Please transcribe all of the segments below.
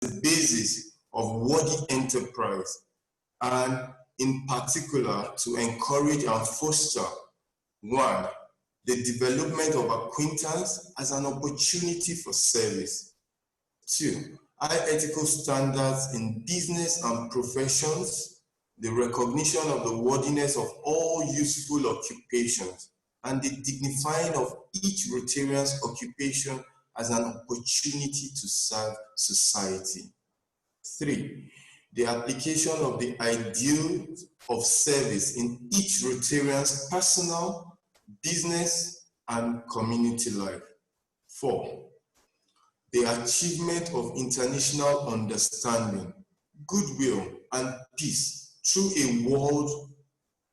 the basis of worthy enterprise, and in particular to encourage and foster, one, the development of acquaintance as an opportunity for service. Two, high ethical standards in business and professions, the recognition of the worthiness of all useful occupations, and the dignifying of each Rotarian's occupation as an opportunity to serve society. Three, the application of the ideals of service in each Rotarian's personal, business, and community life. Four, the achievement of international understanding, goodwill, and peace through a world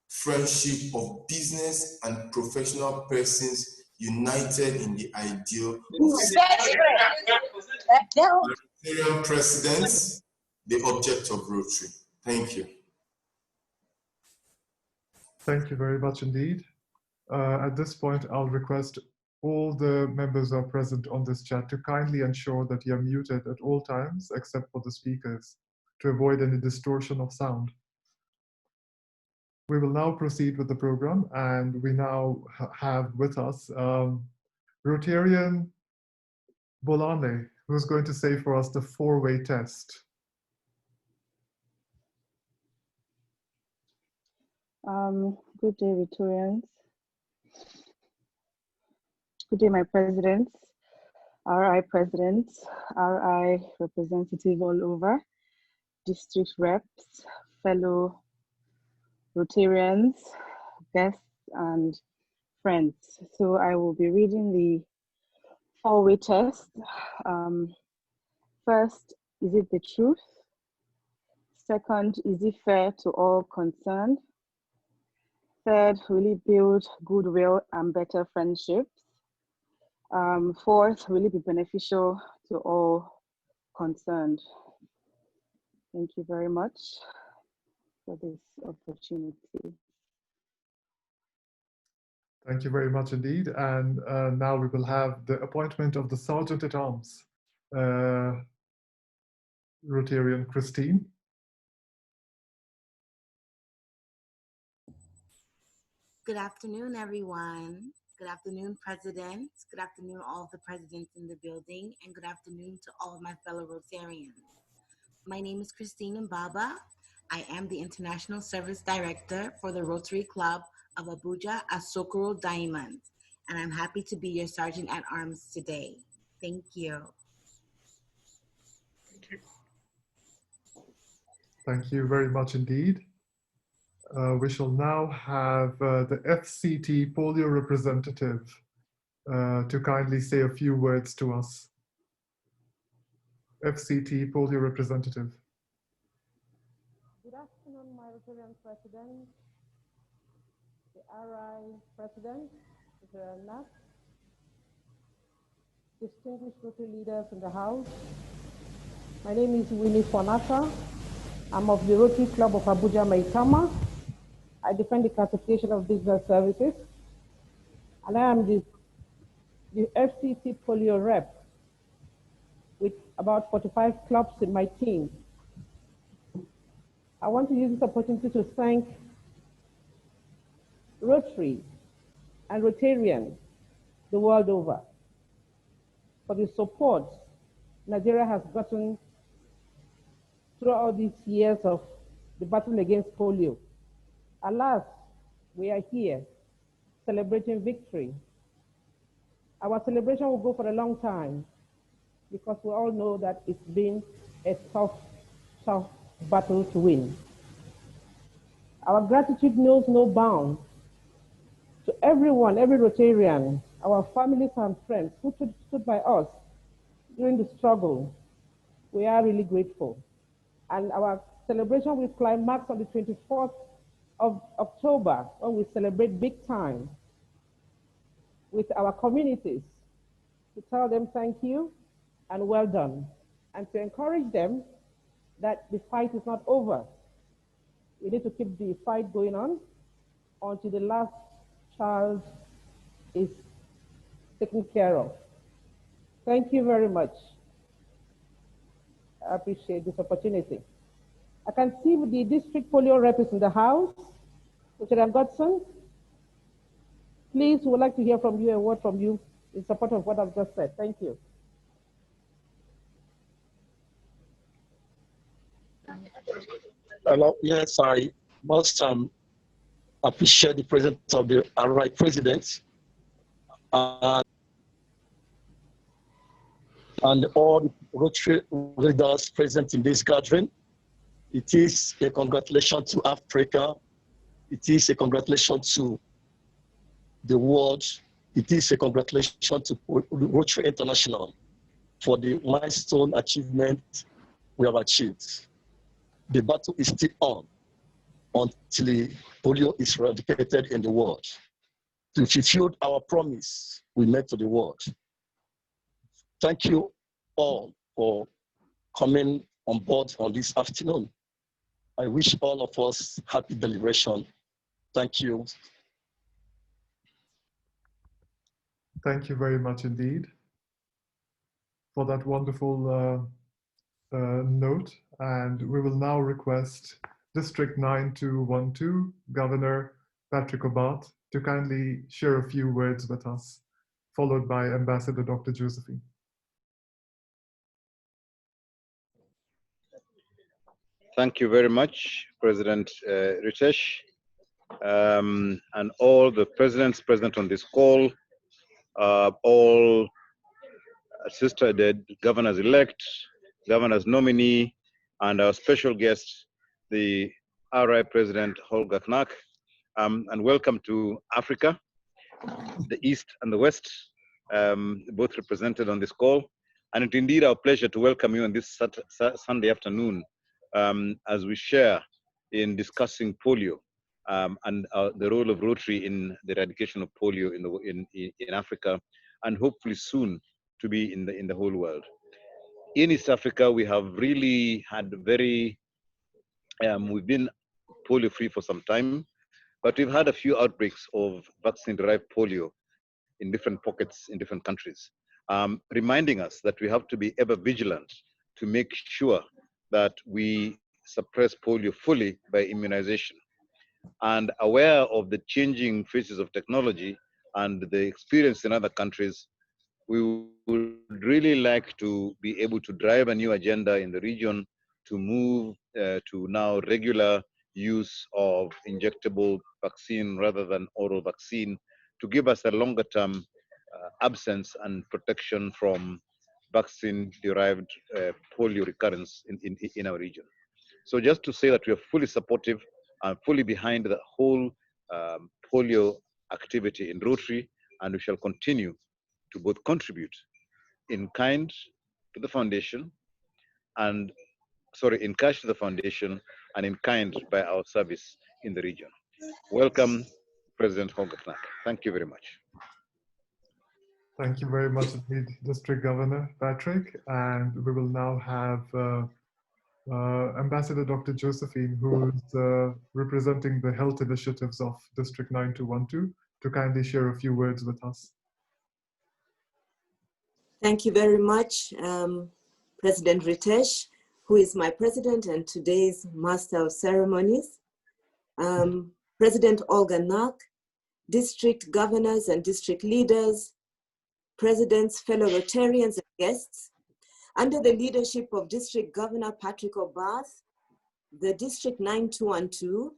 friendship of business and professional persons united in the ideal of Rotarian presidents, the object of Rotary. Thank you. Thank you very much indeed. At this point, I'll request all the members who are present on this chat to kindly ensure that you're muted at all times except for the speakers to avoid any distortion of sound. We will now proceed with the program, and we now have with us Rotarian Bolane, who's going to say for us the four-way test. Good day, Rotarians. Good day, my presidents, RI presidents, RI representative all over, district reps, fellow Rotarians, guests, and friends. So I will be reading the four-way test. First, is it the truth? Second, is it fair to all concerned? Third, will it build goodwill and better friendships? Fourth, will it be beneficial to all concerned? Thank you very much for this opportunity. Thank you very much indeed. And now we will have the appointment of the Sergeant at Arms, Rotarian Christine. Good afternoon, everyone. Good afternoon, presidents. Good afternoon, all of the presidents in the building, and good afternoon to all of my fellow Rotarians. My name is Christine Mbaba. I am the International Service Director for the Rotary Club of Abuja Asokoro Diamond, and I'm happy to be your Sergeant at Arms today. Thank you. Thank you very much indeed. We shall now have the FCT polio representative to kindly say a few words to us. FCT polio representative. Good afternoon, my Rotarian president, the RI president, Holger Knaack, distinguished Rotary leaders in the house. My name is Winnie Fonaka. I'm of the Rotary Club of Abuja Maitama. I defend the classification of business services, and I am the FCT polio rep with about 45 clubs in my team. I want to use this opportunity to thank Rotary and Rotarians the world over for the support Nigeria has gotten throughout these years of the battle against polio. Alas, we are here celebrating victory. Our celebration will go for a long time because we all know that it's been a tough battle to win. Our gratitude knows no bounds to everyone, every Rotarian, our families and friends who stood by us during the struggle. We are really grateful. And our celebration will climax on the 24th of October, when we celebrate big time with our communities to tell them thank you and well done, and to encourage them that the fight is not over. We need to keep the fight going on until the last child is taken care of. Thank you very much. I appreciate this opportunity. I can see the district polio rep is in the house, Lieutenant Godson. Please, we would like to hear from you, a word from you in support of what I've just said. Thank you. Hello. Yes, I must appreciate the presence of the RI president and all Rotary leaders present in this gathering. It is a congratulations to Africa. It is a congratulations to the world. It is a congratulations to Rotary International for the milestone achievement we have achieved. The battle is still on until polio is eradicated in the world. To fulfill our promise we made to the world. Thank you all for coming on board on this afternoon. I wish all of us happy deliberation. Thank you. Thank you very much indeed for that wonderful note. And we will now request District 9212, Governor Patrick Obat, to kindly share a few words with us, followed by Ambassador Dr. Josephine. Thank you very much, President Ritesh, and all the presidents present on this call, all the governors-elect, governors nominee, and our special guest, the RI President Holger Knaack, and welcome to Africa, the East and the West, both represented on this call. And it's indeed our pleasure to welcome you on this Sunday afternoon as we share in discussing polio and the role of Rotary in the eradication of polio in Africa, and hopefully soon to be in the whole world. In East Africa, we have really had we've been polio free for some time, but we've had a few outbreaks of vaccine-derived polio in different pockets in different countries, reminding us that we have to be ever vigilant to make sure that we suppress polio fully by immunization. And aware of the changing phases of technology and the experience in other countries, we would really like to be able to drive a new agenda in the region to move to now regular use of injectable vaccine rather than oral vaccine, to give us a longer term absence and protection from vaccine-derived polio recurrence in our region. So just to say that we are fully supportive and fully behind the whole polio activity in Rotary, and we shall continue to both contribute in kind to the foundation and, in cash to the foundation and in kind by our service in the region. Welcome, President Holger Knaack. Thank you very much. Thank you very much indeed, District Governor Patrick. And we will now have Ambassador Dr. Josephine, who is representing the health initiatives of District 9212, to kindly share a few words with us. Thank you very much, President Ritesh, who is my president and today's master of ceremonies, President Holger Knaack, district governors and district leaders, presidents, fellow Rotarians and guests. Under the leadership of District Governor Patrick Obat, the District 9212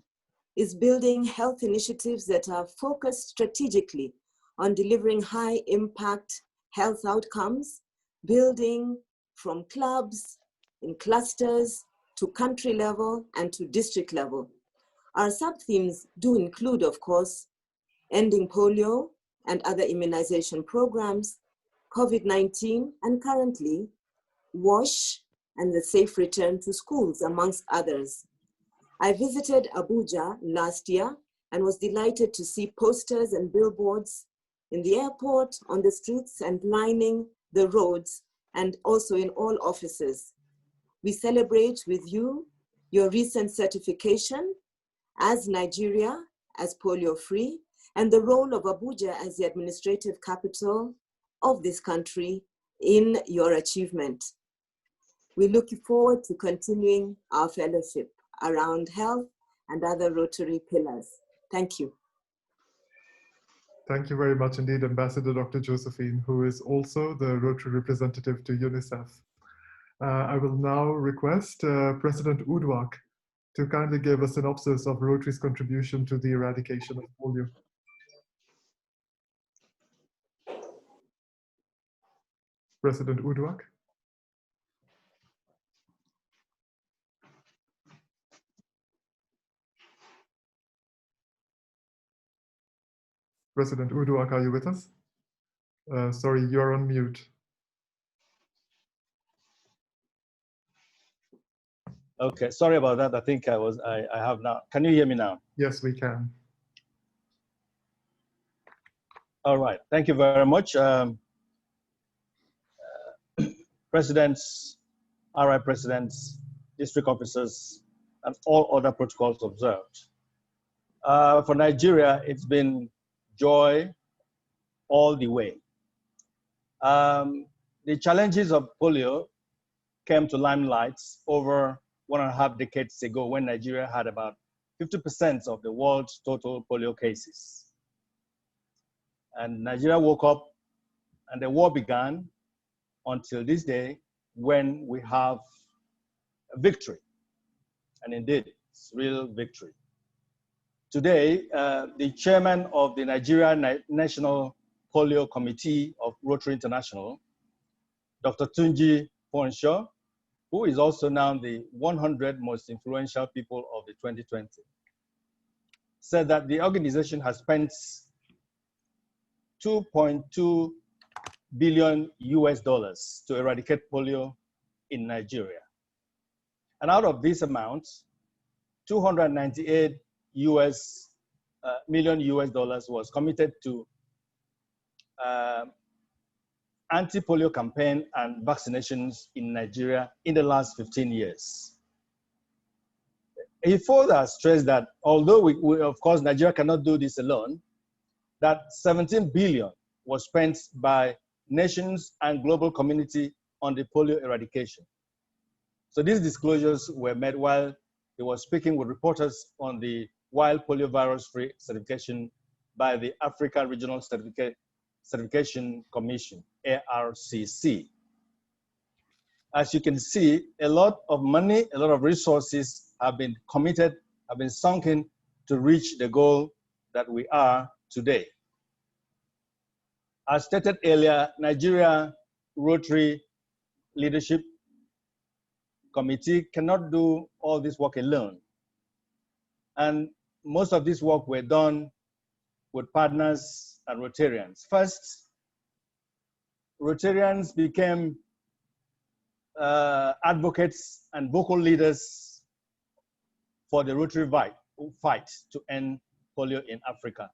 is building health initiatives that are focused strategically on delivering high impact health outcomes, building from clubs, in clusters, to country level and to district level. Our sub-themes do include, of course, ending polio and other immunization programs, COVID-19, and currently, WASH and the safe return to schools, amongst others. I visited Abuja last year and was delighted to see posters and billboards in the airport, on the streets, and lining the roads, and also in all offices. We celebrate with you your recent certification as Nigeria as polio-free, and the role of Abuja as the administrative capital of this country in your achievement. We look forward to continuing our fellowship around health and other Rotary pillars. Thank you. Thank you very much indeed, Ambassador Dr. Josephine, who is also the Rotary representative to UNICEF. I will now request President Uduak to kindly give a synopsis of Rotary's contribution to the eradication of polio. President Uduak. President Uduak, are you with us? Sorry, you're on mute. Okay, sorry about that. I think I have now. Can you hear me now? Yes, we can. All right, thank you very much. Presidents, RI presidents, district officers, and all other protocols observed. For Nigeria, it's been joy all the way. The challenges of polio came to limelight over 1.5 decades ago when Nigeria had about 50% of the world's total polio cases. And Nigeria woke up and the war began until this day when we have a victory. And indeed, it's real victory. Today, the chairman of the Nigeria National Polio Committee of Rotary International, Dr. Tunji Fonshaw, who is also now the 100 most influential people of the 2020, said that the organization has spent $2.2 billion to eradicate polio in Nigeria. And out of this amount, $298 million was committed to anti-polio campaign and vaccinations in Nigeria in the last 15 years. He further stressed that although we of course, Nigeria cannot do this alone, that 17 billion was spent by nations and global community on the polio eradication. So these disclosures were made while he was speaking with reporters on the Wild Polio Virus Free certification by the Africa Regional Certification Commission, ARCC. As you can see, a lot of money, a lot of resources have been committed, have been sunk in to reach the goal that we are today. As stated earlier, Nigeria Rotary Leadership Committee cannot do all this work alone. And most of this work were done with partners and Rotarians. First, Rotarians became advocates and vocal leaders for the Rotary fight to end polio in Africa.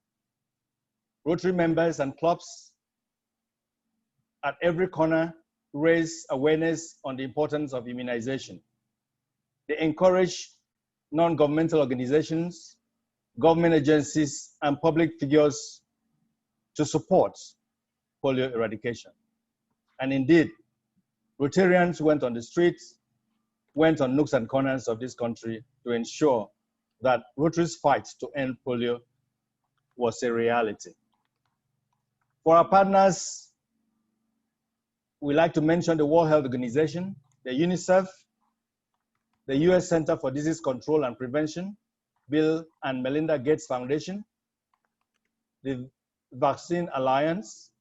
Rotary members and clubs at every corner raise awareness on the importance of immunization. They encourage non-governmental organizations, government agencies, and public figures to support polio eradication. And indeed, Rotarians went on the streets, went on nooks and corners of this country to ensure that Rotary's fight to end polio was a reality. For our partners, we like to mention the World Health Organization, the UNICEF, the US Center for Disease Control and Prevention, Bill and Melinda Gates Foundation, the Vaccine Alliance,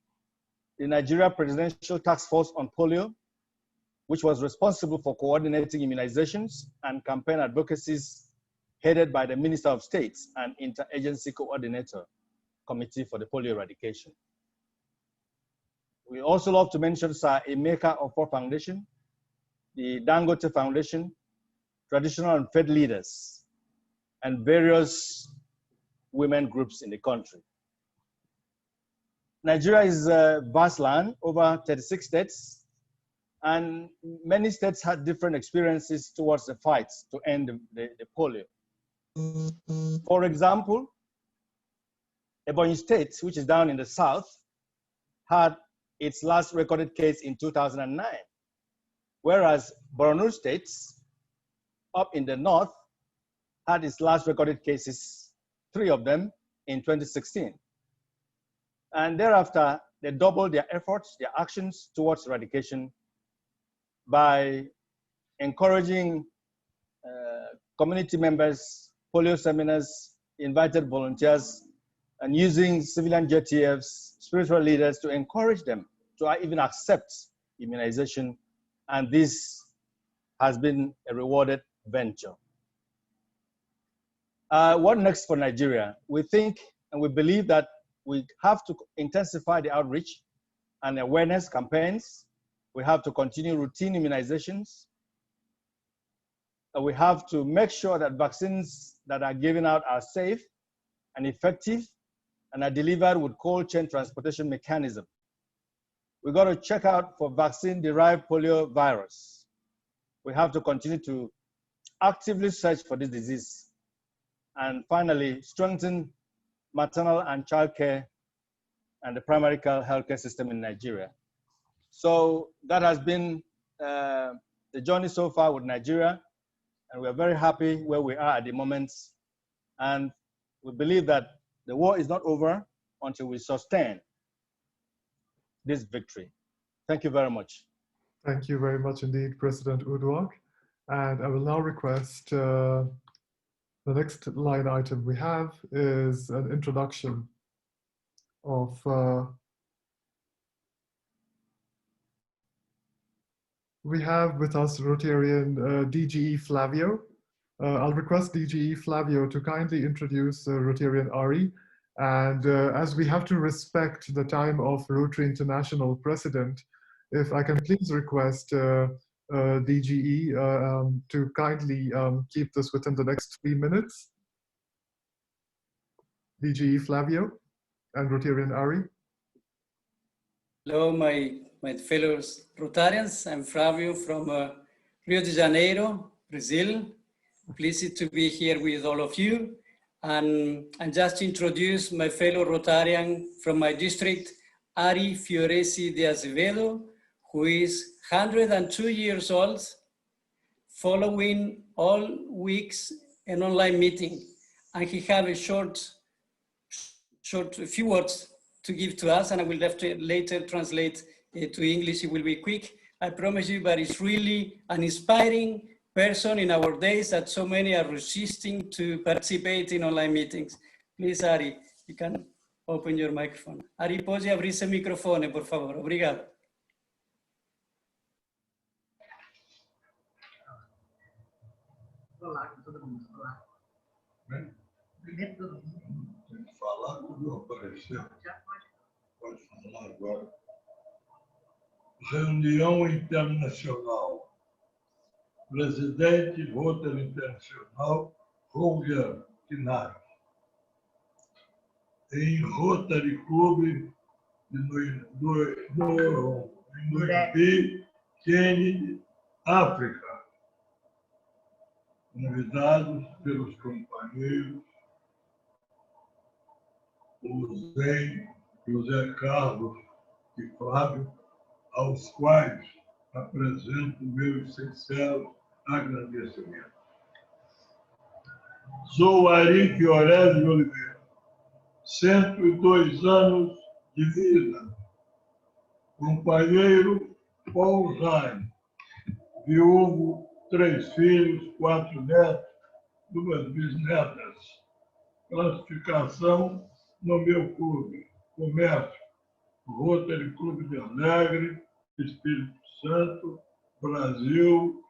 the Nigeria Presidential Task Force on Polio, which was responsible for coordinating immunizations and campaign advocacies headed by the Minister of State and Interagency Coordinator Committee for the Polio Eradication. We also love to mention Sir Emeka Ofor Foundation, the Dangote Foundation, traditional and faith leaders, and various women groups in the country. Nigeria is a vast land, over 36 states, and many states had different experiences towards the fight to end the polio. For example, Ebonyi State, which is down in the south, had its last recorded case in 2009. whereas Borno State, up in the north, had its last recorded cases, 3 of them in 2016. And thereafter, they doubled their efforts, their actions towards eradication by encouraging community members, polio seminars, invited volunteers, and using civilian JTFs, spiritual leaders to encourage them to even accept immunization. And this has been a rewarded venture. What next for Nigeria? We think and we believe that we have to intensify the outreach and awareness campaigns. We have to continue routine immunizations. We have to make sure that vaccines that are given out are safe and effective and are delivered with cold chain transportation mechanism. We got to check out for vaccine-derived polio virus. We have to continue to actively search for this disease. And finally, strengthen maternal and child care and the primary healthcare system in Nigeria. So that has been the journey so far with Nigeria. And we're very happy where we are at the moment. And we believe that the war is not over until we sustain this victory. Thank you very much. Thank you very much indeed, President Uduak. And I will now request the next line item we have is an introduction of we have with us Rotarian DGE Flavio. I'll request DGE Flavio to kindly introduce Rotarian Ari. And as we have to respect the time of Rotary International President, if I can please request DGE to kindly keep this within the next 3 minutes. DGE Flavio and Rotarian Ari. Hello, my fellow Rotarians. I'm Flavio from Rio de Janeiro, Brazil. Pleased to be here with all of you. And just to introduce my fellow Rotarian from my district, Ari Fioresi de Azevedo, who is 102 years old, following all weeks an online meeting. And he have a few words to give to us, and I will later translate to English. It will be quick, I promise you, but it's really an inspiring person in our days that so many are resisting to participate in online meetings. Please, Ari, you can open your microphone. Ari, pode abrir seu microfone, por favor. Obrigado. Olá, todo mundo. Olá. Primeiro todo mundo. Tem que falar quando aparecer. Já pode. Pode falar agora. Reunião Internacional. Presidente Rotary Internacional, Holger Knaack. Em Rotary Club em Nairobi, Quênia, África. Convidados pelos companheiros José Carlos e Flávio, aos quais apresento meus sinceros agradecimentos. Sou Ari Fioresi de Oliveira, 102 anos de vida, companheiro Paul Jaime, viúvo, 3 filhos, 4 netos, 2 bisnetas. Classificação no meu clube, comércio, Rotary Clube de Alegre, Espírito Santo, Brasil,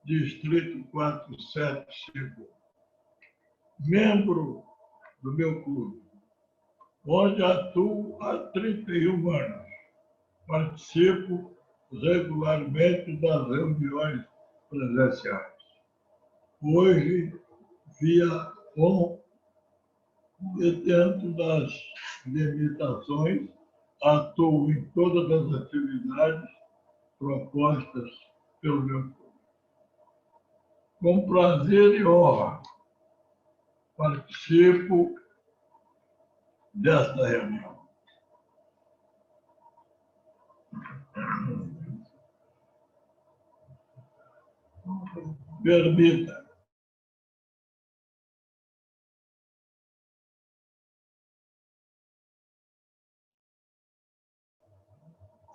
Distrito 475. Membro do meu clube, onde atuo há 31 anos. Participo regularmente das reuniões presenciais. Hoje, via e dentro das limitações, atuo em todas as atividades propostas pelo meu clube. Com prazer e honra, participo desta reunião. permita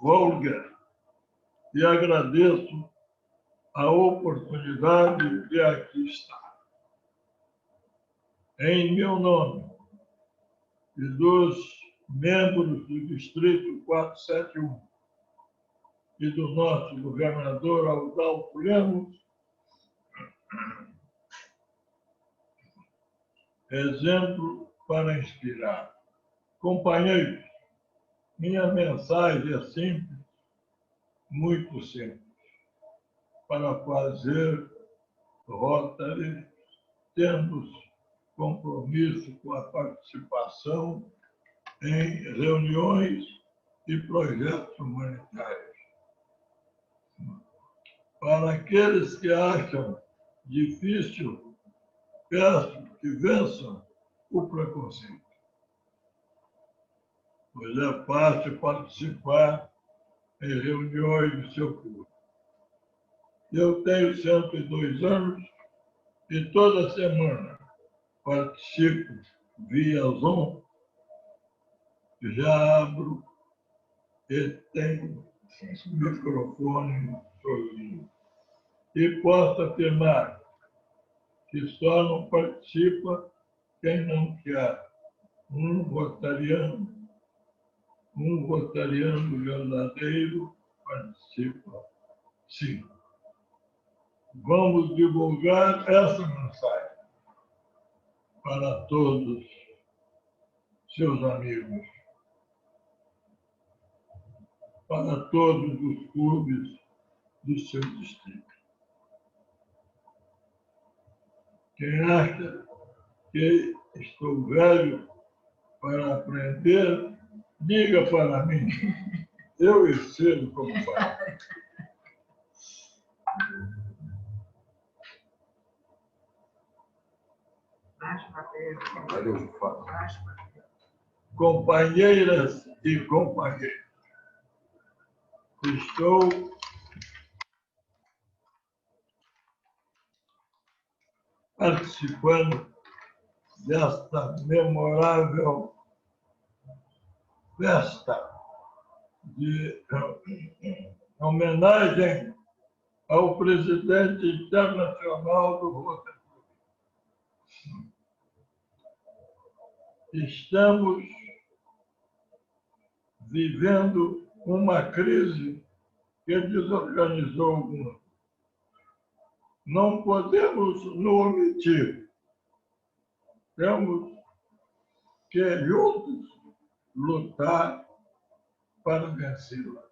Holger, e agradeço a oportunidade de aqui estar. Em meu nome e dos membros do Distrito 471 e do nosso governador Adalto Lemos, exemplo para inspirar. Companheiros, minha mensagem é simples, muito simples. Para fazer Rotary, temos compromisso com a participação em reuniões e projetos humanitários. Para aqueles que acham difícil, peço que vençam o preconceito, pois é fácil participar em reuniões do seu clube. Eu tenho 102 anos e toda semana participo via Zoom, já abro e tenho microfone sozinho. E posso afirmar que só não participa quem não quer. Um rotariano verdadeiro participa, sim. Vamos divulgar essa mensagem para todos seus amigos, para todos os clubes do seu distrito. Quem acha que estou velho para aprender, diga para mim. Eu ensino como faz. Companheiras e companheiros, estou participando desta memorável festa de homenagem ao presidente internacional do Rotary. Estamos vivendo uma crise que desorganizou o mundo. Não podemos nos omitir. Temos que juntos lutar para vencê-la.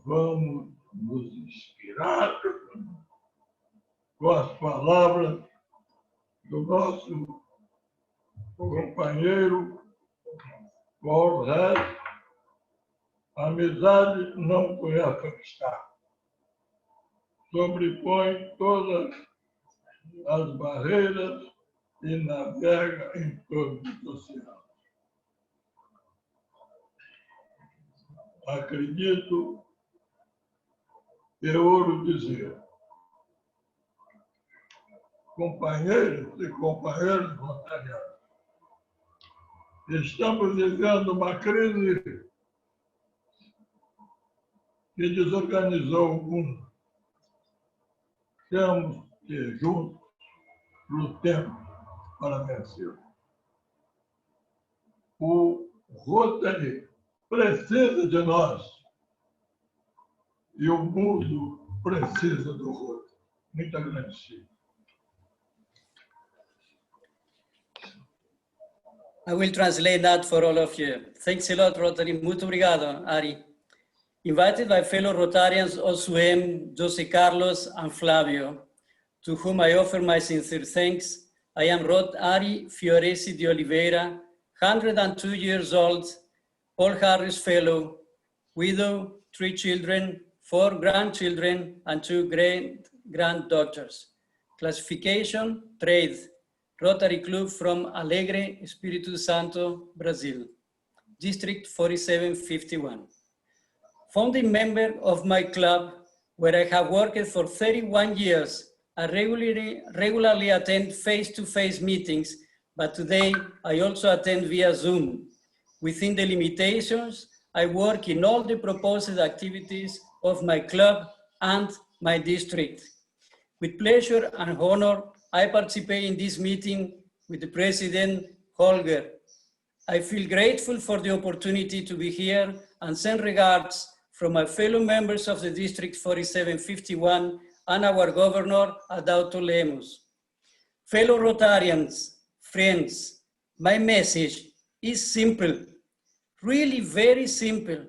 Vamos nos inspirar com as palavras do nosso companheiro Barot. A amizade não conhece obstáculos. Sobrepõe todas as barreiras e navega em todos os oceanos. Acredito e ouro dizer, companheiros e companheiras rotarianos, estamos vivendo uma crise que desorganizou o mundo. Temos que juntos lutemos para vencer. O Rotary precisa de nós e o mundo precisa do Rotary. Muito agradecido. I will translate that for all of you. Thanks a lot, Rotary. Muito obrigado, Ari. Invited by fellow Rotarians Osuem, Jose Carlos, and Flavio, to whom I offer my sincere thanks, I am Ari Fioresi de Oliveira, 102 years old, Paul Harris Fellow, widow, 3 children, 4 grandchildren, and 2 great-granddaughters. Classification, trade, Rotary Club from Alegre, Espírito Santo, Brazil, District 4751. Founding member of my club, where I have worked for 31 years. I regularly attend face-to-face meetings, but today I also attend via Zoom. Within the limitations, I work in all the proposed activities of my club and my district. With pleasure and honor, I participate in this meeting with the President, Holger. I feel grateful for the opportunity to be here and send regards from my fellow members of the District 4751 and our Governor, Adauto Lemos. Fellow Rotarians, friends, my message is simple, really very simple.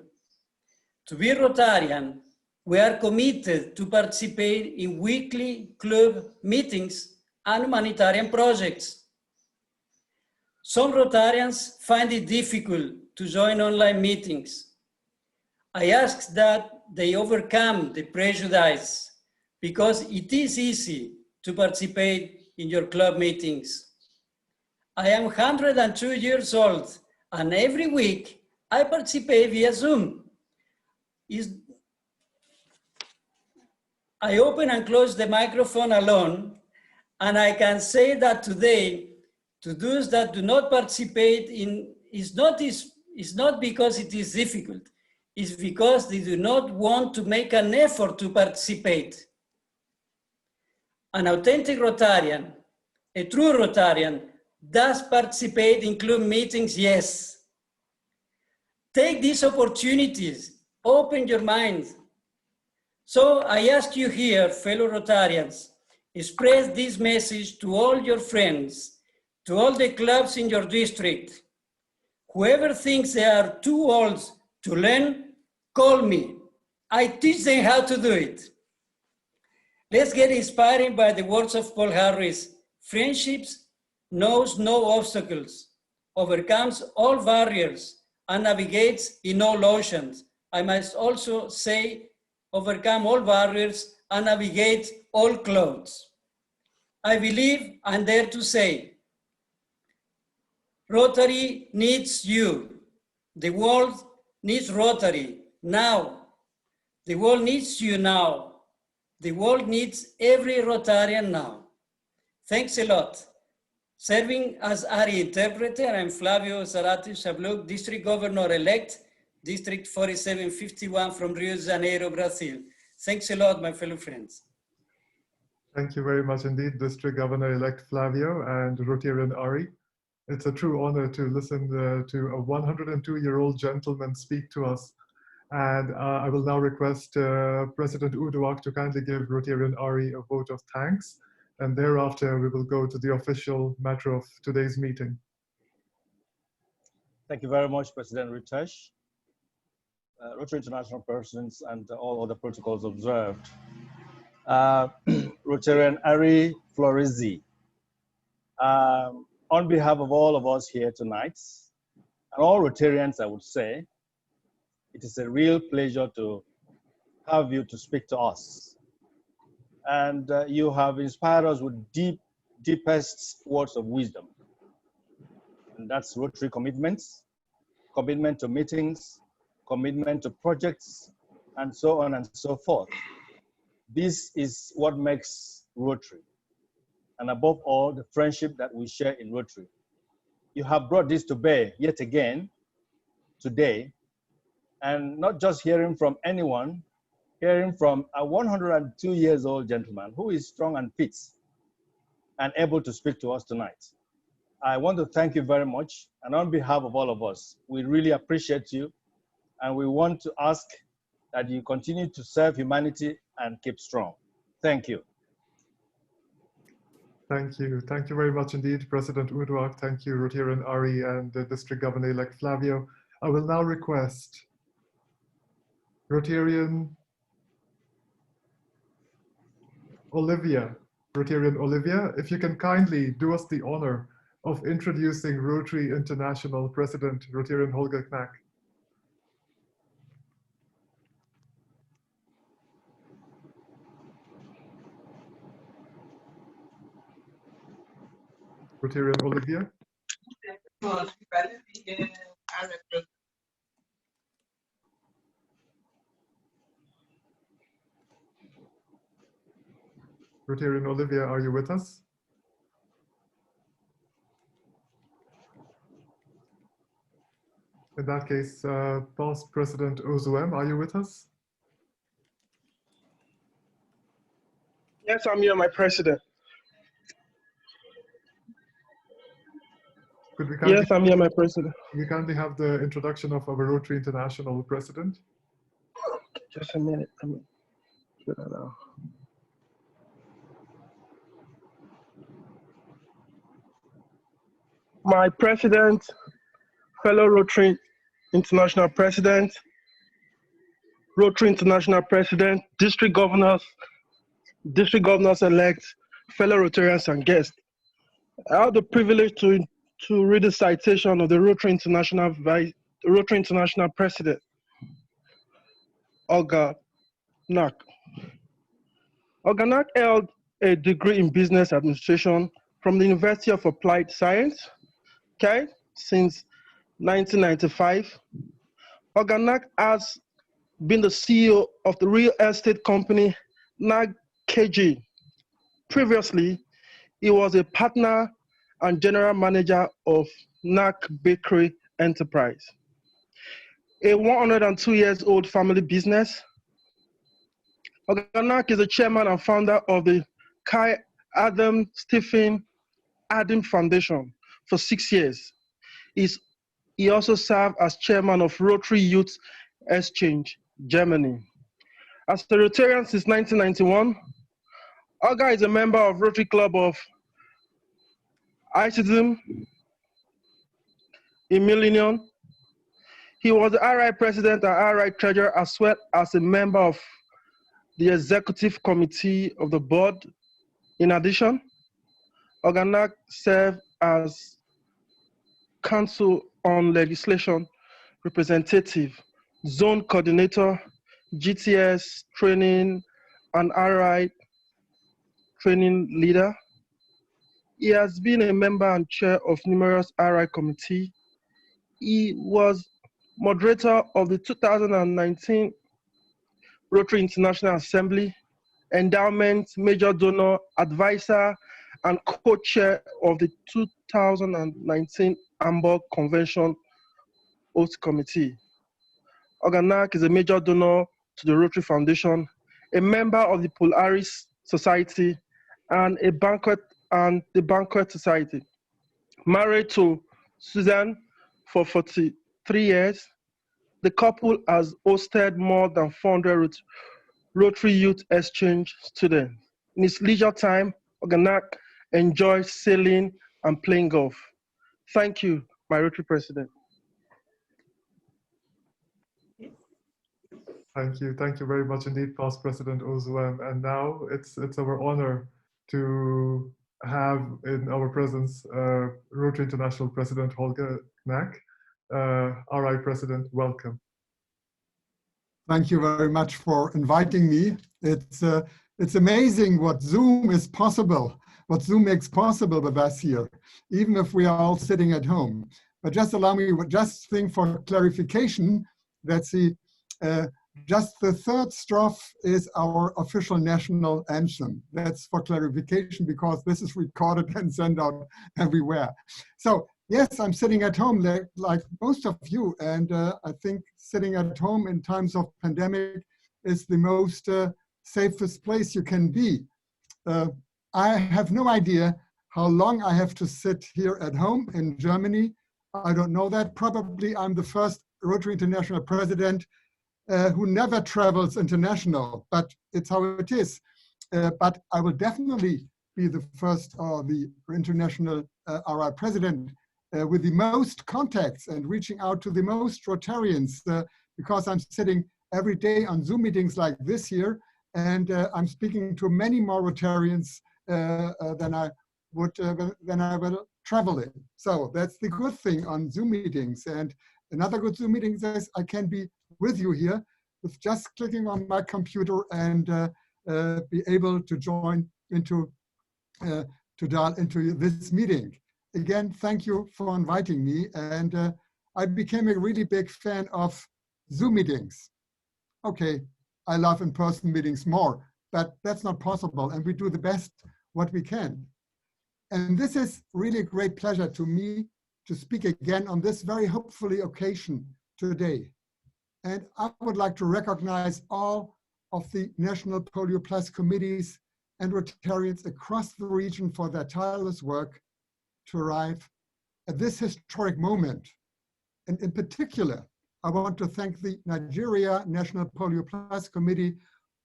To be Rotarian, we are committed to participate in weekly club meetings and humanitarian projects. Some Rotarians find it difficult to join online meetings. I ask that they overcome the prejudice because it is easy to participate in your club meetings. I am 102 years old and every week I participate via Zoom. I open and close the microphone alone, and I can say that today, to those that do not participate in, is not because it is difficult, it's because they do not want to make an effort to participate. An authentic Rotarian, a true Rotarian, does participate in club meetings, yes. Take these opportunities, open your mind. So I ask you here, fellow Rotarians, spread this message to all your friends, to all the clubs in your district. Whoever thinks they are too old to learn, call me. I teach them how to do it. Let's get inspired by the words of Paul Harris. Friendships knows no obstacles, overcomes all barriers, and navigates in all oceans. I must also say, overcome all barriers and navigate all clouds. I believe and dare to say, Rotary needs you. The world needs Rotary now. The world needs you now. The world needs every Rotarian now. Thanks a lot. Serving as ARI interpreter, I'm Flavio Zarate Shabluk, District Governor-elect, District 4751 from Rio de Janeiro, Brazil. Thanks a lot, my fellow friends. Thank you very much indeed, District Governor-elect Flavio and Rotarian Ari. It's a true honor to listen to a 102-year-old gentleman speak to us. And I will now request President Uduak to kindly give Rotarian Ari a vote of thanks. And thereafter, we will go to the official matter of today's meeting. Thank you very much, President Ritesh. Rotary International persons and all other protocols observed. Rotarian Ari Florizzi. On behalf of all of us here tonight, and all Rotarians, I would say, it is a real pleasure to have you to speak to us. And you have inspired us with deepest words of wisdom. And that's Rotary commitments, commitment to meetings, commitment to projects, and so on and so forth. This is what makes Rotary. And above all, the friendship that we share in Rotary. You have brought this to bear yet again today, and not just hearing from anyone, hearing from a 102 years old gentleman who is strong and fit and able to speak to us tonight. I want to thank you very much. And on behalf of all of us, we really appreciate you. And we want to ask that you continue to serve humanity and keep strong. Thank you. Thank you. Thank you very much indeed, President Uduak. Thank you, Rotarian Ari and the District Governor-elect Flavio. I will now request Rotarian Olivia, if you can kindly do us the honor of introducing Rotary International President Rotarian Holger Knaack. Rotarian Olivia. Rotarian Olivia, are you with us? In that case, past President Ozuem, are you with us? Yes, I'm here, my president. Could we kindly, yes, I'm here, my president. We kindly have the introduction of our Rotary International president. Just a minute. Let me get that out. My president, fellow Rotary International president, Rotary International president, district governors-elect, fellow Rotarians and guests. I have the privilege to read the citation of the Rotary International president, Holger Knaack. Holger Knaack held a degree in business administration from the University of Applied Science, since 1995. Holger Knaack has been the CEO of the real estate company Knaack KG. Previously, he was a partner and general manager of Knaack Bakery Enterprise, a 102-year-old family business. Holger Knaack is the chairman and founder of the Kai Adam Stephen Adam Foundation for 6 years. He also served as chairman of Rotary Youth Exchange, Germany. As a Rotarian since 1991, Holger is a member of Rotary Club of Isidum in Millennium. He was the RI president and RI treasurer, as well as a member of the executive committee of the board. In addition, Holger Knaack served as Council on Legislation representative, zone coordinator, GTS training, and RI training leader. He has been a member and chair of numerous RI committees. He was moderator of the 2019 Rotary International Assembly, endowment, major donor, advisor, and co-chair of the 2019 Hamburg Convention Host Committee. Holger Knaack is a major donor to the Rotary Foundation, a member of the Polaris Society, and the Banquet Society. Married to Susan for 43 years, the couple has hosted more than 400 Rotary Youth Exchange students. In his leisure time, Holger Knaack enjoys sailing and playing golf. Thank you, my Rotary President. Thank you very much indeed, past President Ozuem. And now it's our honor to have in our presence Rotary International President Holger Knaack. RI President, welcome. Thank you very much for inviting me. It's amazing what Zoom is possible, what Zoom makes possible with us here, even if we are all sitting at home. But just allow me, just think for clarification, that's just the third strophe is our official national anthem. That's for clarification, because this is recorded and sent out everywhere. So yes, I'm sitting at home like most of you, and I think sitting at home in times of pandemic is the most safest place you can be. I have no idea how long I have to sit here at home in Germany. I don't know that. Probably I'm the first Rotary International president who never travels international, but it's how it is. But I will definitely be the first the international RI president with the most contacts and reaching out to the most Rotarians, because I'm sitting every day on Zoom meetings like this here, and I'm speaking to many more Rotarians than I will traveling. So that's the good thing on Zoom meetings. And another good Zoom meeting is I can be with you here with just clicking on my computer and be able to join into to dial into this meeting. again, thank you for inviting me. And I became a really big fan of Zoom meetings. Okay, I love in-person meetings more, but that's not possible. And we do the best what we can. And this is really a great pleasure to me to speak again on this very hopefully occasion today. And I would like to recognize all of the National Polio Plus committees and Rotarians across the region for their tireless work to arrive at this historic moment. And in particular, I want to thank the Nigeria National Polio Plus Committee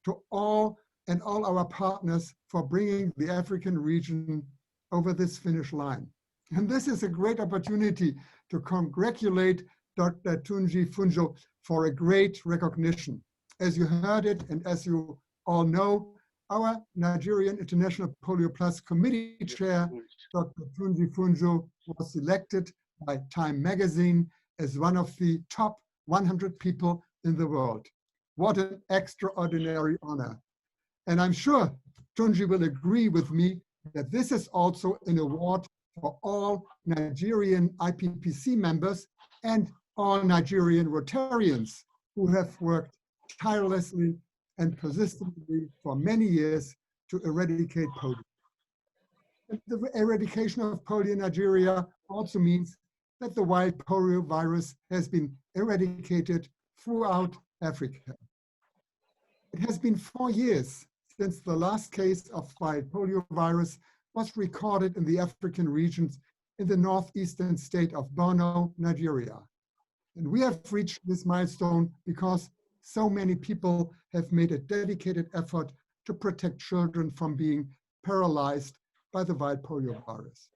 to all our partners for bringing the African region over this finish line. And this is a great opportunity to congratulate Dr. Tunji Funjo for a great recognition. As you heard it, and as you all know, our Nigerian International Polio Plus Committee Chair, Dr. Tunji Funjo, was selected by Time Magazine as one of the top 100 people in the world. What an extraordinary honor. And I'm sure Tunji will agree with me that this is also an award for all Nigerian IPPC members and all Nigerian Rotarians who have worked tirelessly and persistently for many years to eradicate polio. And the eradication of polio in Nigeria also means that the wild polio virus has been eradicated throughout Africa. It has been 4 years since the last case of wild polio virus was recorded in the African regions in the northeastern state of Borno, Nigeria. And we have reached this milestone because so many people have made a dedicated effort to protect children from being paralyzed by the wild polio virus.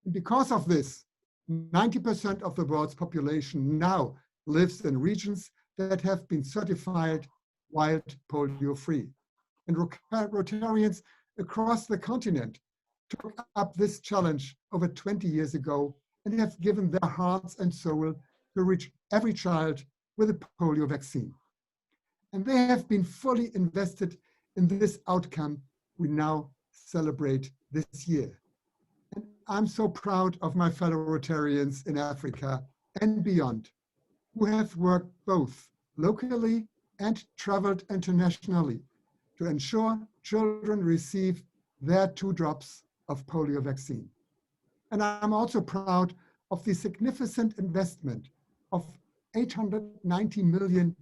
And because of this, 90% of the world's population now lives in regions that have been certified wild polio free. And Rotarians across the continent took up this challenge over 20 years ago and have given their hearts and soul to reach every child with a polio vaccine. And they have been fully invested in this outcome we now celebrate this year. And I'm so proud of my fellow Rotarians in Africa and beyond, who have worked both locally and traveled internationally to ensure children receive their 2 drops of polio vaccine. And I'm also proud of the significant investment of $890 million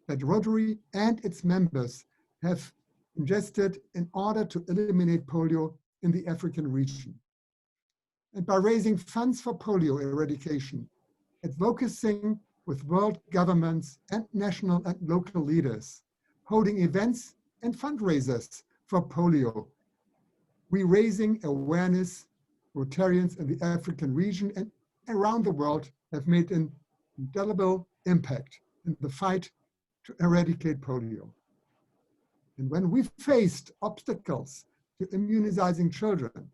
that Rotary and its members have invested in order to eliminate polio in the African region. And by raising funds for polio eradication, advocating with world governments and national and local leaders, holding events and fundraisers for polio, we raising awareness. Rotarians in the African region and around the world have made an indelible impact in the fight to eradicate polio. And when we faced obstacles to immunizing children,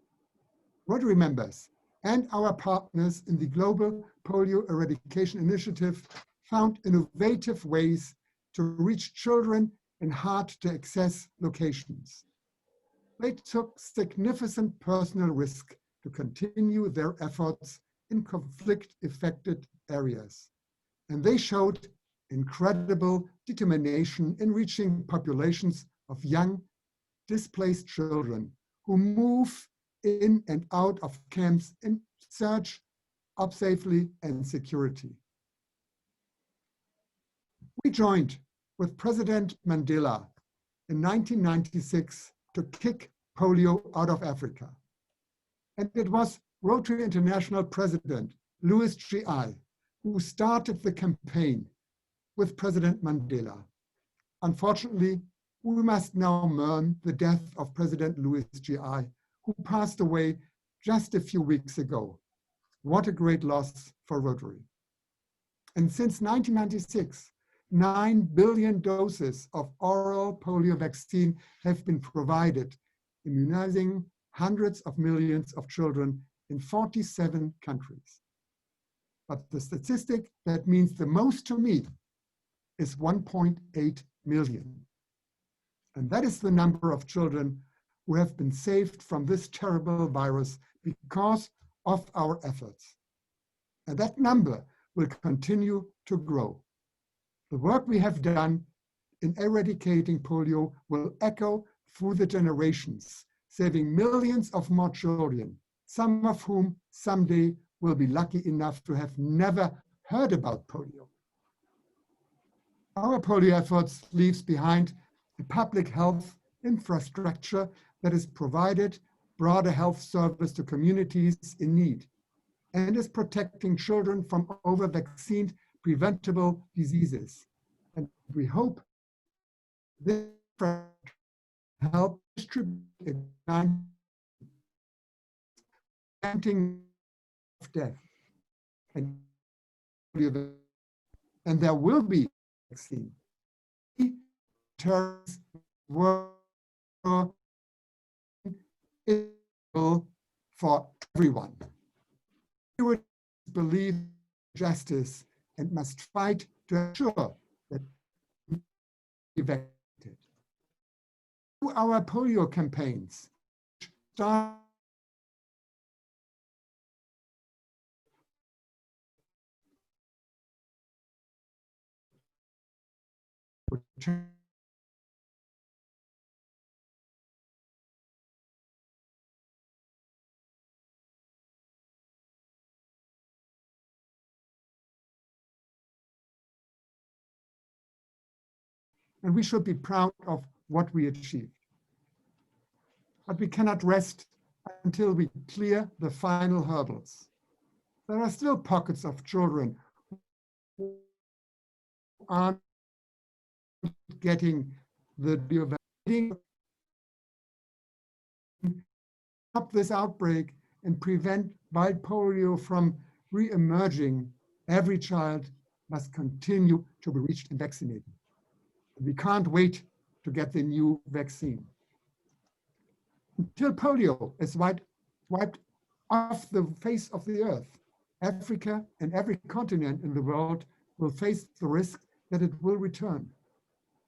Rotary members and our partners in the Global Polio Eradication Initiative found innovative ways to reach children in hard-to-access locations. They took significant personal risk to continue their efforts in conflict-affected areas. And they showed incredible determination in reaching populations of young, displaced children who move in and out of camps in search of safety and security. We joined with President Mandela in 1996 to kick polio out of Africa. And it was Rotary International President Louis G.I. who started the campaign with President Mandela. Unfortunately, we must now mourn the death of President Louis G.I., who passed away just a few weeks ago. What a great loss for Rotary. And since 1996, 9 billion doses of oral polio vaccine have been provided, immunizing hundreds of millions of children in 47 countries. But the statistic that means the most to me is 1.8 million. And that is the number of children who have been saved from this terrible virus because of our efforts. And that number will continue to grow. The work we have done in eradicating polio will echo through the generations, saving millions of more children, some of whom someday will be lucky enough to have never heard about polio. Our polio efforts leaves behind a public health infrastructure that has provided broader health service to communities in need and is protecting children from over-vaccinated preventable diseases. And we hope this help distribute preventing death. And there will be a vaccine. Terms were for everyone. We would believe in justice and must fight to ensure that we are vaccinated. Through our polio campaigns, start and we should be proud of what we achieved. But we cannot rest until we clear the final hurdles. There are still pockets of children who aren't getting the vaccine. Stop this outbreak and prevent wild polio from re-emerging. Every child must continue to be reached and vaccinated. We can't wait to get the new vaccine. Until polio is wiped off the face of the earth, Africa and every continent in the world will face the risk that it will return.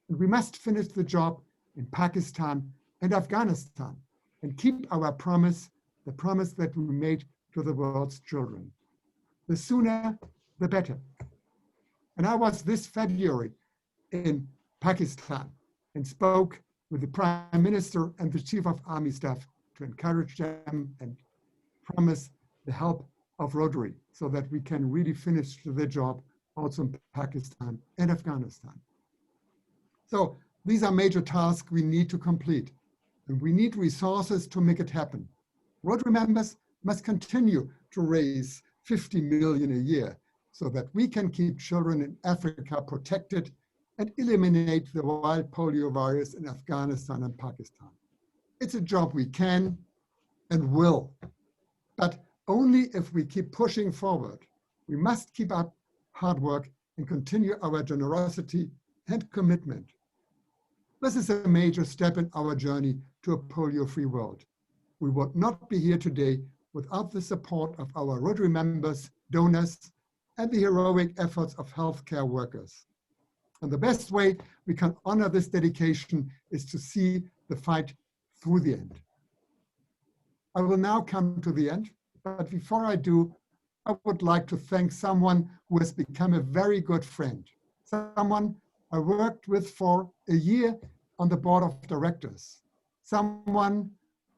And we must finish the job in Pakistan and Afghanistan and keep our promise, the promise that we made to the world's children. The sooner, the better. And I was this February in Pakistan and spoke with the Prime Minister and the Chief of Army Staff to encourage them and promise the help of Rotary so that we can really finish the job also in Pakistan and Afghanistan. So these are major tasks we need to complete, and we need resources to make it happen. Rotary members must continue to raise 50 million a year so that we can keep children in Africa protected and eliminate the wild polio virus in Afghanistan and Pakistan. It's a job we can and will, but only if we keep pushing forward. We must keep up hard work and continue our generosity and commitment. This is a major step in our journey to a polio-free world. We would not be here today without the support of our Rotary members, donors, and the heroic efforts of healthcare workers. And the best way we can honor this dedication is to see the fight through the end. I will now come to the end, but before I do, I would like to thank someone who has become a very good friend, someone I worked with for a year on the board of directors, someone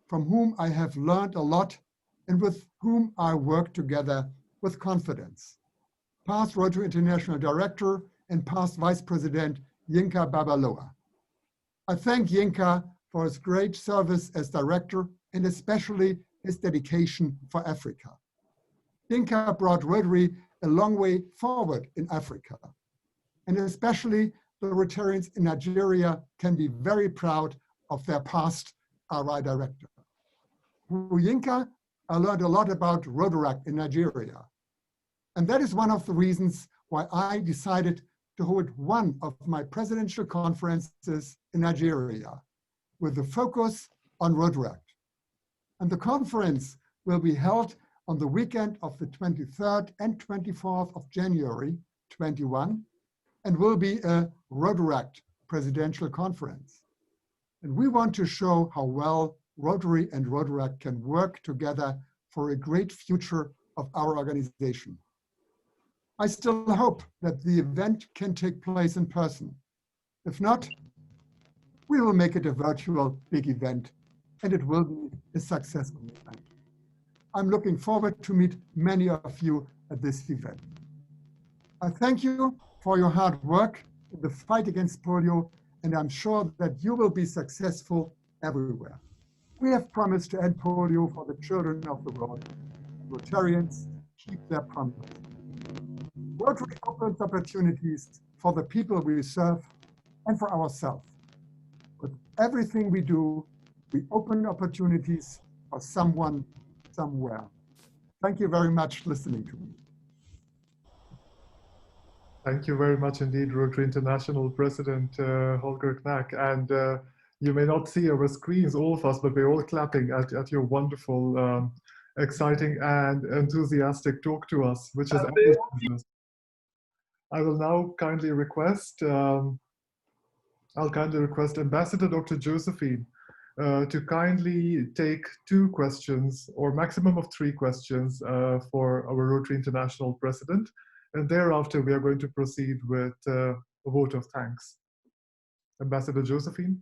from whom I have learned a lot and with whom I work together with confidence. Past Rotary International Director and past Vice President Yinka Babaloa. I thank Yinka for his great service as director and especially his dedication for Africa. Yinka brought Rotary a long way forward in Africa, and especially the Rotarians in Nigeria can be very proud of their past RI director. Through Yinka, I learned a lot about Rotaract in Nigeria, and that is one of the reasons why I decided to hold one of my presidential conferences in Nigeria with the focus on Rotaract. And the conference will be held on the weekend of the 23rd and 24th of January 21 and will be a Rotaract presidential conference. And we want to show how well Rotary and Rotaract can work together for a great future of our organization. I still hope that the event can take place in person. If not, we will make it a virtual big event, and it will be a successful event. I'm looking forward to meet many of you at this event. I thank you for your hard work in the fight against polio, and I'm sure that you will be successful everywhere. We have promised to end polio for the children of the world. Rotarians keep their promise. Rotary opens opportunities for the people we serve and for ourselves. With everything we do, we open opportunities for someone, somewhere. Thank you very much for listening to me. Thank you very much indeed, Rotary International President Holger Knaack. And you may not see our screens, all of us, but we're all clapping at your wonderful, exciting and enthusiastic talk to us, which is business. I will now kindly request, Ambassador Dr. Josephine to kindly take 2 questions or maximum of 3 questions for our Rotary International President. And thereafter, we are going to proceed with a vote of thanks. Ambassador Josephine.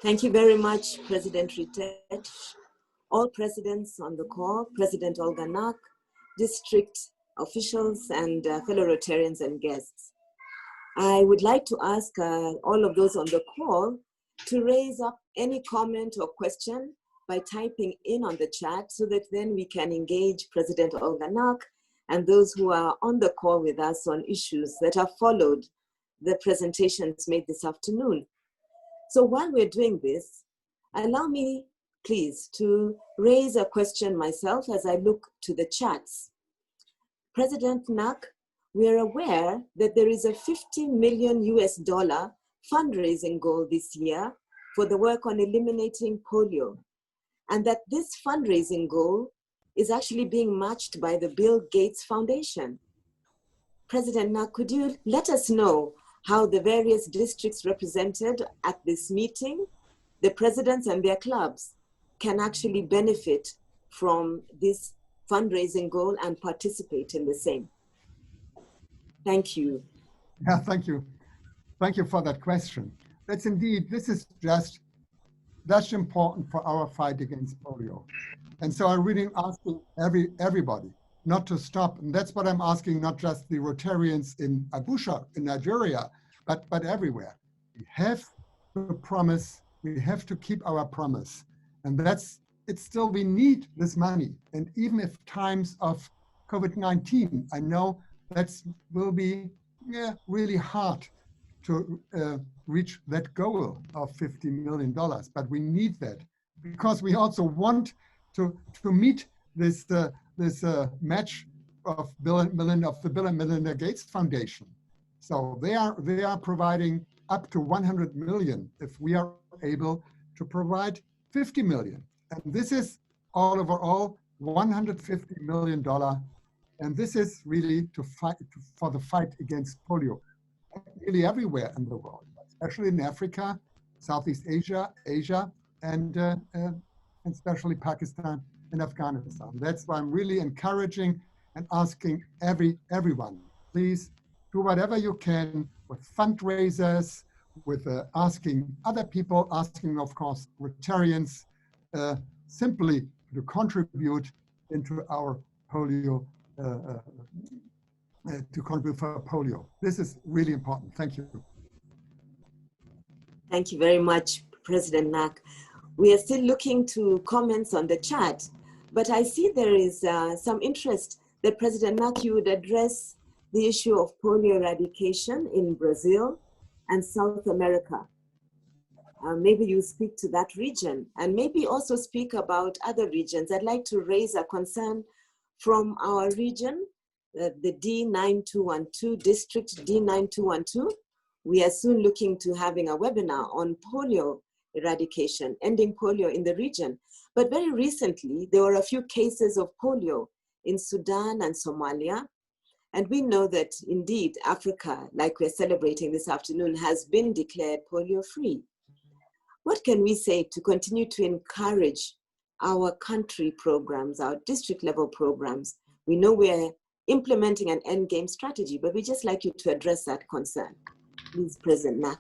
Thank you very much, President Ritesh, all presidents on the call, President Holger Knaack, district officials, and fellow Rotarians and guests. I would like to ask all of those on the call to raise up any comment or question by typing in on the chat so that then we can engage President Holger Knaack and those who are on the call with us on issues that have followed the presentations made this afternoon. So while we're doing this, allow me, please, to raise a question myself as I look to the chats. President Knaack, we are aware that there is a $50 million fundraising goal this year for the work on eliminating polio, and that this fundraising goal is actually being matched by the Bill Gates Foundation. President Knaack, could you let us know how the various districts represented at this meeting, the presidents and their clubs, can actually benefit from this fundraising goal and participate in the same? Thank you. Yeah, thank you. Thank you for that question. That's indeed, this is just that's important for our fight against polio. And so I'm really asking everybody not to stop. And that's what I'm asking, not just the Rotarians in Abuja, in Nigeria, but everywhere. We have to promise, we have to keep our promise. And it's still, we need this money. And even if times of COVID-19, I know that will be really hard to reach that goal of $50 million, but we need that because we also want to meet this match of the Bill and Melinda Gates Foundation. So they are providing up to 100 million if we are able to provide 50 million. And this is all overall $150 million. And this is really to fight for the fight against polio. Really everywhere in the world, especially in Africa, Southeast Asia, and especially Pakistan and Afghanistan. That's why I'm really encouraging and asking everyone, please do whatever you can with fundraisers, with asking other people, asking, of course, Rotarians, simply to contribute into our polio to contribute for polio. This is really important. Thank you. Thank you very much, President Knaack. We are still looking to comments on the chat, but I see there is some interest that President Knaack, you would address the issue of polio eradication in Brazil and South America. Maybe you speak to that region and maybe also speak about other regions. I'd like to raise a concern from our region, the D9212, District D9212. We are soon looking to having a webinar on polio eradication, ending polio in the region. But very recently, there were a few cases of polio in Sudan and Somalia. And we know that indeed Africa, like we're celebrating this afternoon, has been declared polio-free. What can we say to continue to encourage our country programs, our district level programs? We know we're implementing an end game strategy, but we just like you to address that concern. Please, President Knaack.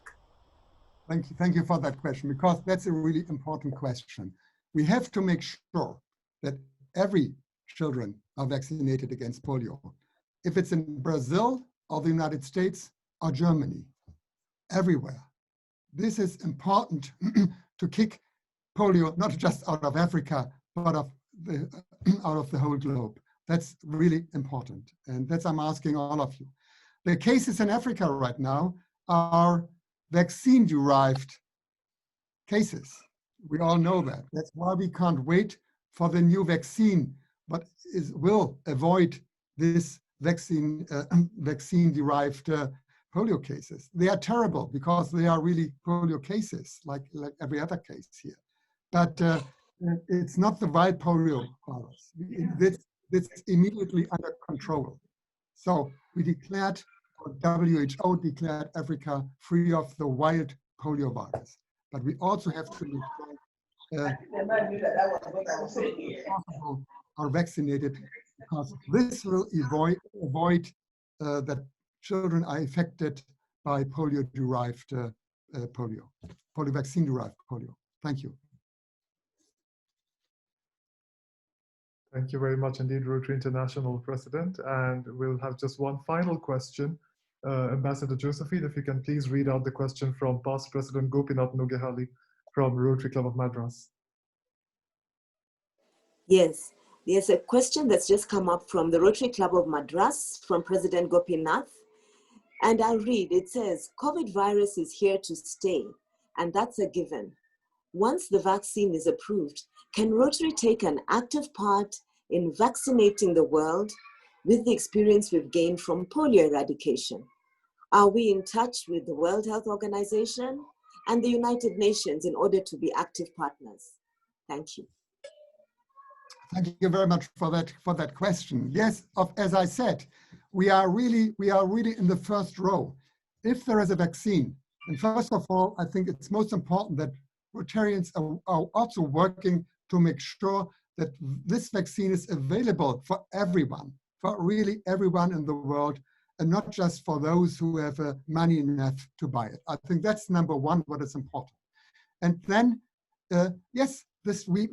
Thank you for that question, because that's a really important question. We have to make sure that every children are vaccinated against polio. If it's in Brazil or the United States or Germany, everywhere. This is important to kick polio, not just out of Africa, but out of the whole globe. That's really important. And that's I'm asking all of you. The cases in Africa right now are vaccine-derived cases. We all know that. That's why we can't wait for the new vaccine, but will avoid this vaccine-derived polio cases. They are terrible because they are really polio cases, like every other case here. But it's not the wild polio virus. It's immediately under control. So we declared, or WHO declared Africa free of the wild polio virus. But we also have to make sure are vaccinated, because this will avoid that children are affected by polio-derived polio vaccine-derived polio. Thank you. Thank you very much indeed, Rotary International President. And we'll have just one final question. Ambassador Josephine, if you can please read out the question from past President Gopinath Nugehali from Rotary Club of Madras. Yes, there's a question that's just come up from the Rotary Club of Madras from President Gopinath. And I'll read, it says, COVID virus is here to stay, and that's a given. Once the vaccine is approved, can Rotary take an active part in vaccinating the world with the experience we've gained from polio eradication? Are we in touch with the World Health Organization and the United Nations in order to be active partners? Thank you. Thank you very much for that question. Yes, as I said, we are really in the first row. If there is a vaccine, and first of all, I think it's most important that Rotarians are also working to make sure that this vaccine is available for everyone, for really everyone in the world, and not just for those who have money enough to buy it. I think that's number one, what is important. And then, yes, we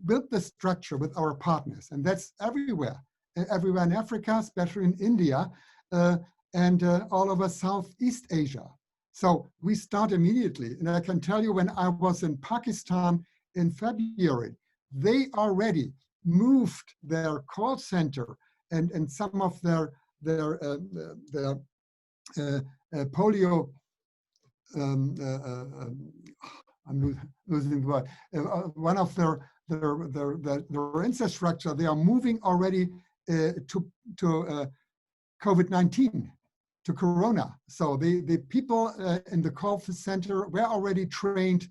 built the structure with our partners, and that's everywhere in Africa, especially in India, and all over Southeast Asia. So we start immediately. And I can tell you, when I was in Pakistan in February, they already moved their call center and some of their polio, I'm losing the word, one of their infrastructure, they are moving already to COVID-19, to Corona. So the people in the call center were already trained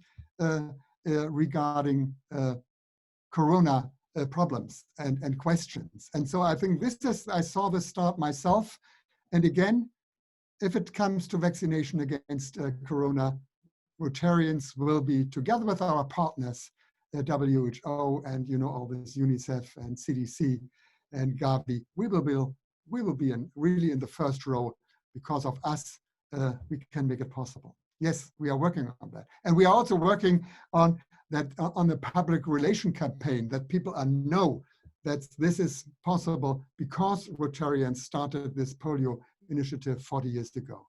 regarding Corona problems and questions. And so I think I saw this start myself. And again, if it comes to vaccination against Corona, Rotarians will be together with our partners, WHO and all this UNICEF and CDC and Gavi. We will be really in the first row. Because of us, we can make it possible. Yes, we are working on that. And we are also working on the public relation campaign, that people know that this is possible because Rotarians started this polio initiative 40 years ago.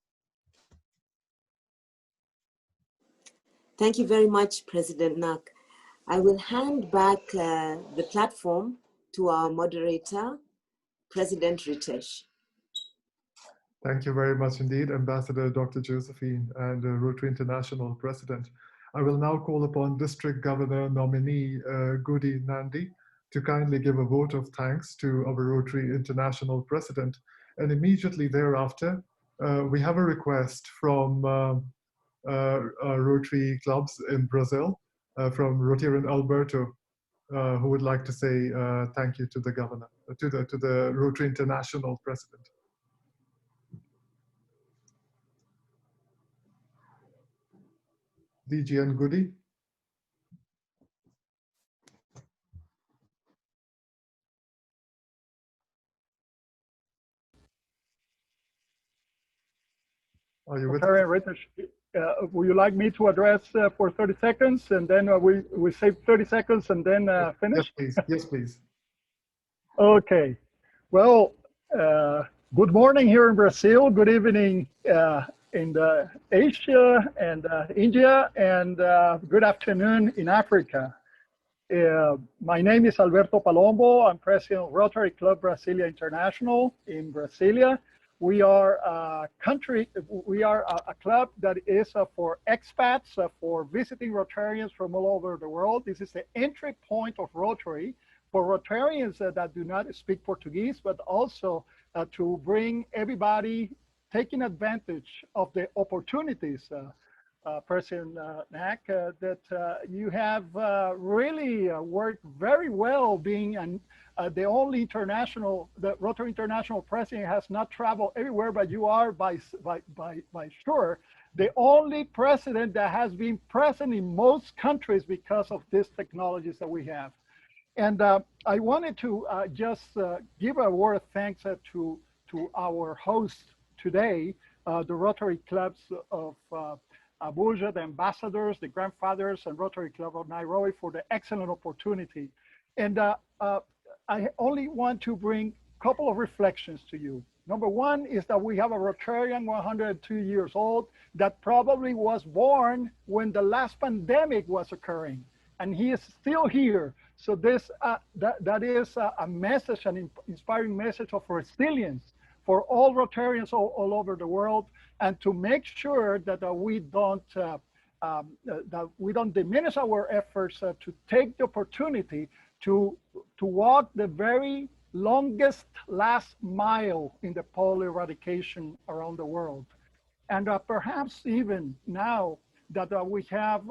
Thank you very much, President Knaack. I will hand back the platform to our moderator, President Ritesh. Thank you very much indeed, Ambassador Dr. Josephine and Rotary International President. I will now call upon District Governor nominee Gudi Nandi to kindly give a vote of thanks to our Rotary International President. And immediately thereafter, we have a request from Rotary clubs in Brazil, from Rotarian Alberto, who would like to say thank you to the governor, to the Rotary International President. DGN Goody. Are you with us? Ritesh, would you like me to address for 30 seconds and then we save 30 seconds and then finish? Yes, please. Yes, please. Okay. Well, good morning here in Brazil. Good evening in Asia and India, and good afternoon in Africa. My name is Alberto Palombo. I'm president of Rotary Club Brasilia International in Brasilia. We are a club that is for expats, for visiting Rotarians from all over the world. This is the entry point of Rotary for Rotarians that do not speak Portuguese, but also to bring everybody taking advantage of the opportunities, President Knaack, that you have really worked very well being the only the Rotary International president has not traveled everywhere, but you are by sure the only president that has been present in most countries because of these technologies that we have. And I wanted to just give a word of thanks to our host today, the Rotary clubs of Abuja, the ambassadors, the grandfathers, and Rotary Club of Nairobi for the excellent opportunity. And I only want to bring a couple of reflections to you. Number one is that we have a Rotarian 102 years old that probably was born when the last pandemic was occurring, and he is still here. So this that is a message, an inspiring message of resilience for all Rotarians all over the world, and to make sure that we don't diminish our efforts to take the opportunity to walk the very longest last mile in the polio eradication around the world. And perhaps even now that we have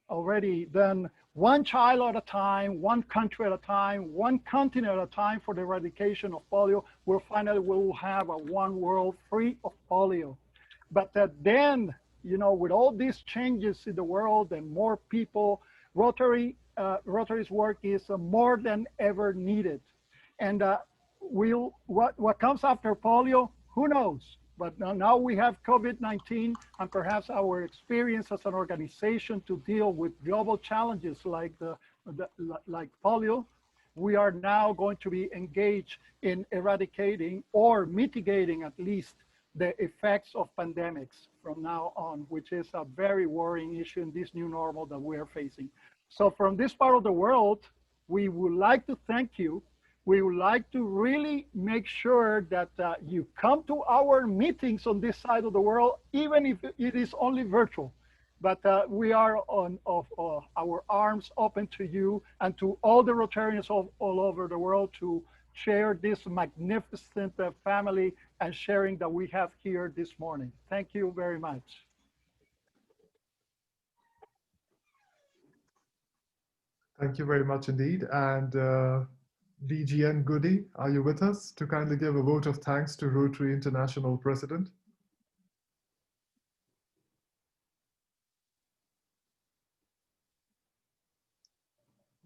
already done one child at a time, one country at a time, one continent at a time for the eradication of polio, we'll finally will have a one world free of polio. But then, you know, with all these changes in the world and more people, Rotary's work is more than ever needed. And what comes after polio, who knows? But now we have COVID-19, and perhaps our experience as an organization to deal with global challenges like like polio, we are now going to be engaged in eradicating or mitigating at least the effects of pandemics from now on, which is a very worrying issue in this new normal that we are facing. So from this part of the world, we would like to thank you. We would like to really make sure that you come to our meetings on this side of the world, even if it is only virtual. But we are our arms open to you and to all the Rotarians all over the world to share this magnificent family and sharing that we have here this morning. Thank you very much. Thank you very much indeed. And DGN Goody, are you with us to kindly give a vote of thanks to Rotary International President?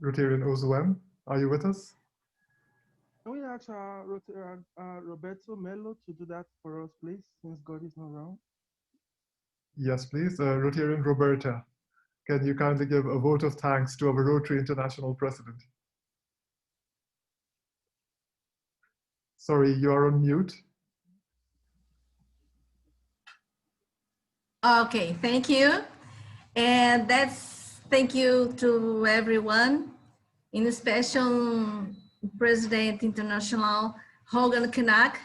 Rotarian Ozuem, are you with us? Can we ask Roberto Mello to do that for us, please, since God is not around? Yes, please. Rotarian Roberta, can you kindly give a vote of thanks to our Rotary International President? Sorry, you are on mute. Okay, thank you. And thank you to everyone, in special President International Holger Knaack,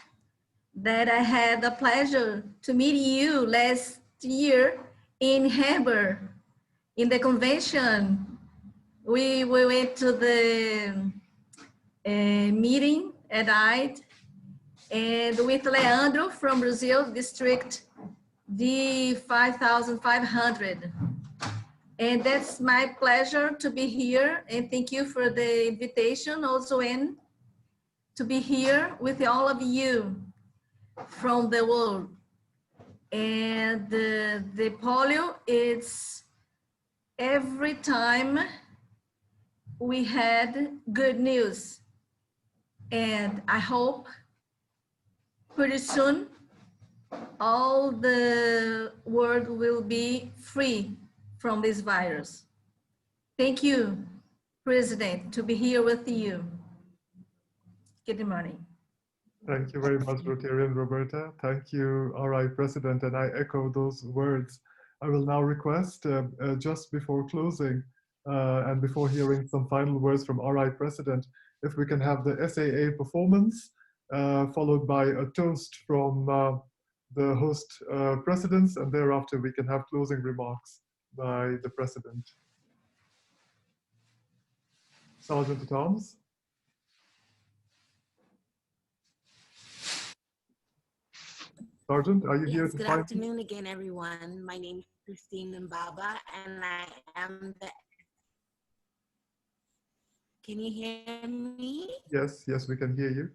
that I had the pleasure to meet you last year in Hamburg, in the convention. We went to the meeting at night, and with Leandro from Brazil, District D5500. And that's my pleasure to be here. And thank you for the invitation also, and to be here with all of you from the world. And the polio, it's every time we had good news. And I hope pretty soon all the world will be free from this virus. Thank you, President, to be here with you. Good morning. Thank you very much, Rotarian Roberta. Thank you, RI President, and I echo those words. I will now request, just before closing and before hearing some final words from RI President, if we can have the SAA performance, followed by a toast from the host presidents, and thereafter we can have closing remarks by the President. Sergeant at Arms. Sergeant, are you here to Good find afternoon again, everyone. My name is Christine Mbaba, and I am the... Can you hear me? Yes, yes, we can hear you.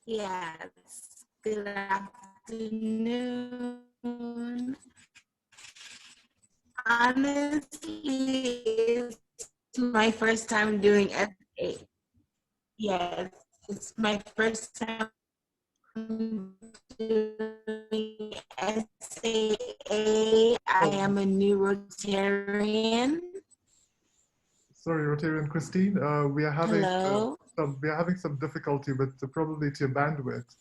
Yes. Good afternoon. Honestly, it's my first time doing SA. Yes, it's my first time doing SAA. I am a new Rotarian. Sorry, Rotarian Christine, we are having some difficulty with probably to your bandwidth.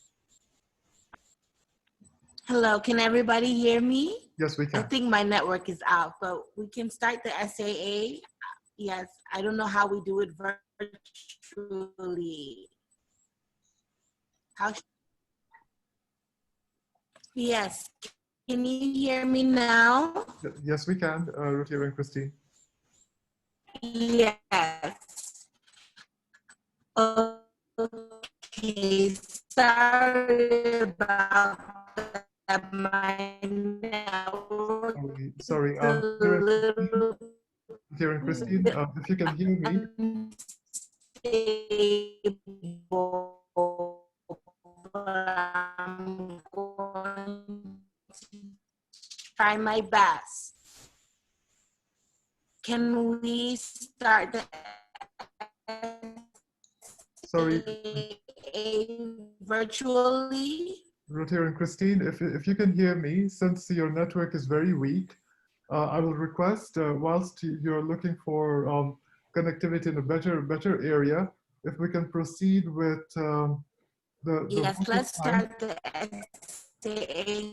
Hello, can everybody hear me? Yes, we can. I think my network is out, but we can start the SAA. Yes, I don't know how we do it virtually. Yes, can you hear me now? Yes, we can, Rotarian Christine. Yes. Okay, sorry about that. My network Sorry, Rotarian Christine, if you can hear me. I'm going to try my best. Can we start the Sorry, virtually? Rotarian Christine, if you can hear me, since your network is very weak, I will request, whilst you're looking for connectivity in a better area, if we can proceed with Yes, let's start the SAA.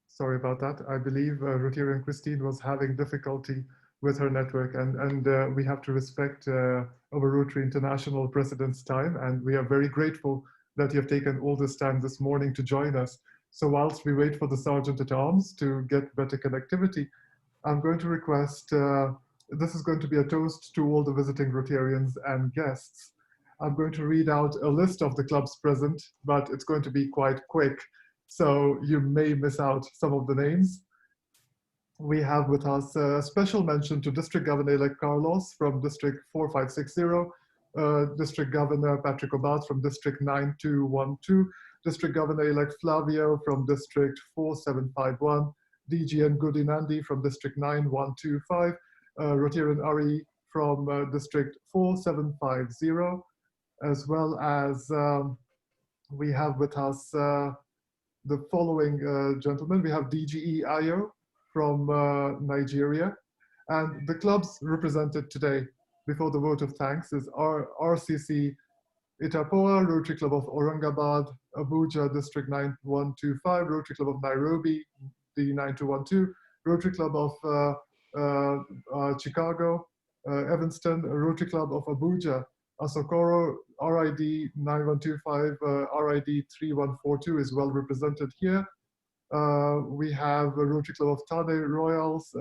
Sorry about that. I believe Rotarian Christine was having difficulty with her network, and we have to respect our Rotary International President's time, and we are very grateful that you have taken all this time this morning to join us. So whilst we wait for the Sergeant at Arms to get better connectivity, I'm going to request, this is going to be a toast to all the visiting Rotarians and guests. I'm going to read out a list of the clubs present, but it's going to be quite quick, so you may miss out some of the names. We have with us a special mention to District Governor-elect Carlos from District 4560, District Governor Patrick Obat from District 9212, District Governor-elect Flavio from District 4751, DGN Goodinandi from District 9125, Rotarian Ari from District 4750, as well as we have with us the following gentlemen. We have DGE Ayo from Nigeria, and the clubs represented today before the vote of thanks is RCC Itapoa, Rotary Club of Aurangabad, Abuja District 9125, Rotary Club of Nairobi D9212, Rotary Club of Chicago, Evanston, Rotary Club of Abuja, Asokoro, RID 9125, RID 3142 is well represented here. We have a Rotary Club of Tade Royals.